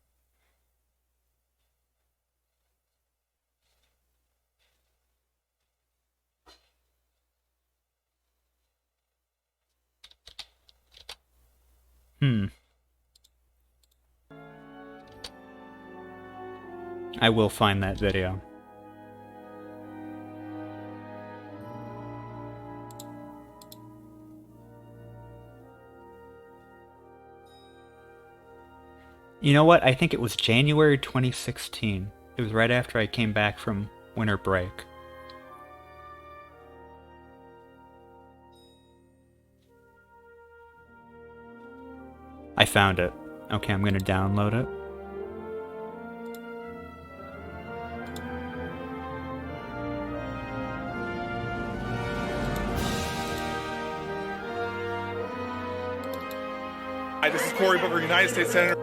I will find that video. You know what? I think it was January 2016. It was right after I came back from winter break. I found it. Okay, I'm gonna download it. Hi, this is Cory Booker, United States Senator.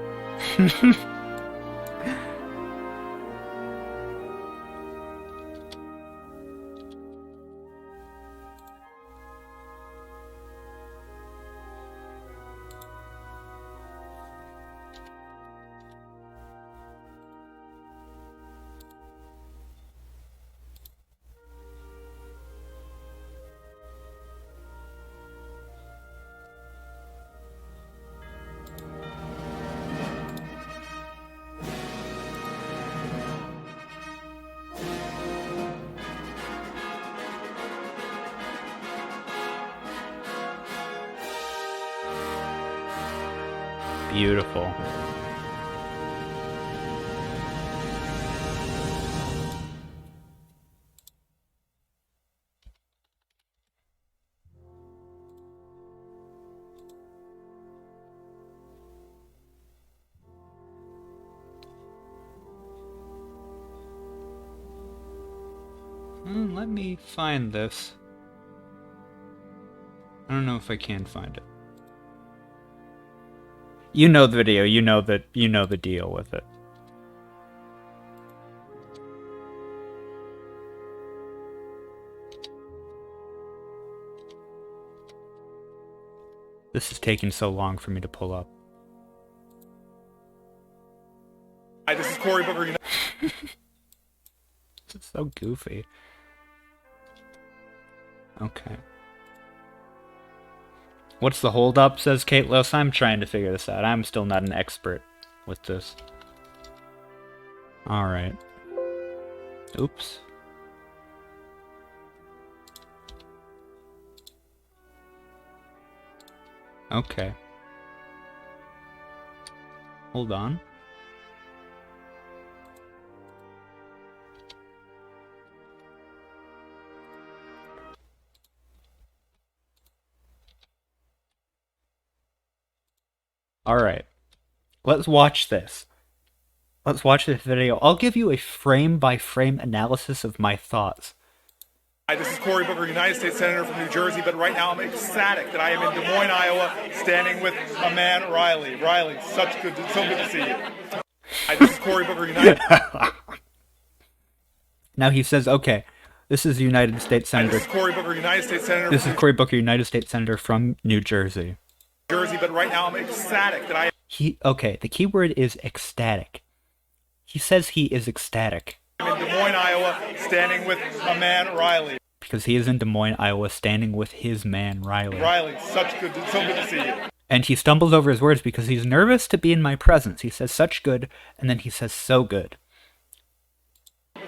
Beautiful. Let me find this. I don't know if I can find it. You know the video, you know the deal with it. This is taking so long for me to pull up. Hi, this is Cory Booker. This is so goofy. Okay. What's the holdup, says Katelos? I'm trying to figure this out. I'm still not an expert with this. Alright. Oops. Okay. Hold on. Alright. Let's watch this. Let's watch this video. I'll give you a frame-by-frame analysis of my thoughts. Hi, this is Cory Booker, United States Senator from New Jersey, but right now I'm ecstatic that I am in Des Moines, Iowa, standing with my man, Riley. Riley, so good to see you. Hi, this is Cory Booker, United... Now he says, okay, this is the United States Hi, Senator. this is Cory Booker, United States Senator This from is Cory Booker, United States Senator from New Jersey. New Jersey, but right now I'm ecstatic that I... Okay, the key word is ecstatic. He says he is ecstatic. I'm in Des Moines, Iowa, standing with my man, Riley. Because he is in Des Moines, Iowa, standing with his man, Riley. Riley, so good to see you. And he stumbles over his words because he's nervous to be in my presence. He says such good, and then he says so good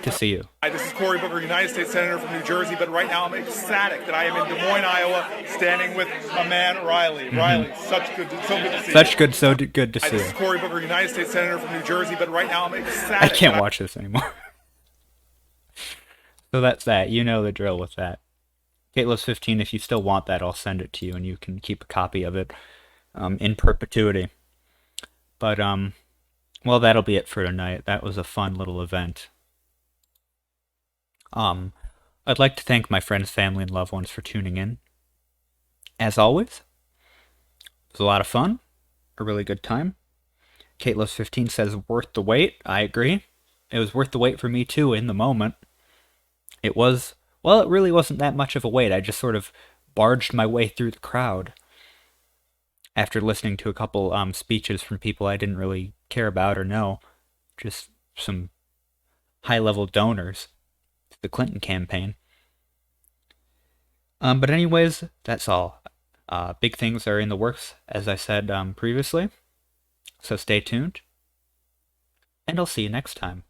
to see you. Hi, this is Cory Booker, United States Senator from New Jersey, but right now I'm ecstatic that I am in Des Moines, Iowa, standing with my man, Riley. Riley, so good to see you. Such good, so good to Hi, see this you. is Cory Booker, United States Senator from New Jersey, but right now I'm ecstatic. I can't watch this anymore. So that's that. You know the drill with that. Katelos15, if you still want that, I'll send it to you, and you can keep a copy of it in perpetuity. But, well, that'll be it for tonight. That was a fun little event. I'd like to thank my friends, family, and loved ones for tuning in. As always, it was a lot of fun, a really good time. Katelos15 says, worth the wait. I agree. It was worth the wait for me, too, in the moment. It was, well, it really wasn't that much of a wait. I just sort of barged my way through the crowd after listening to a couple speeches from people I didn't really care about or know. Just some high-level donors to the Clinton campaign. But anyways, that's all. Big things are in the works, as I said previously. So stay tuned. And I'll see you next time.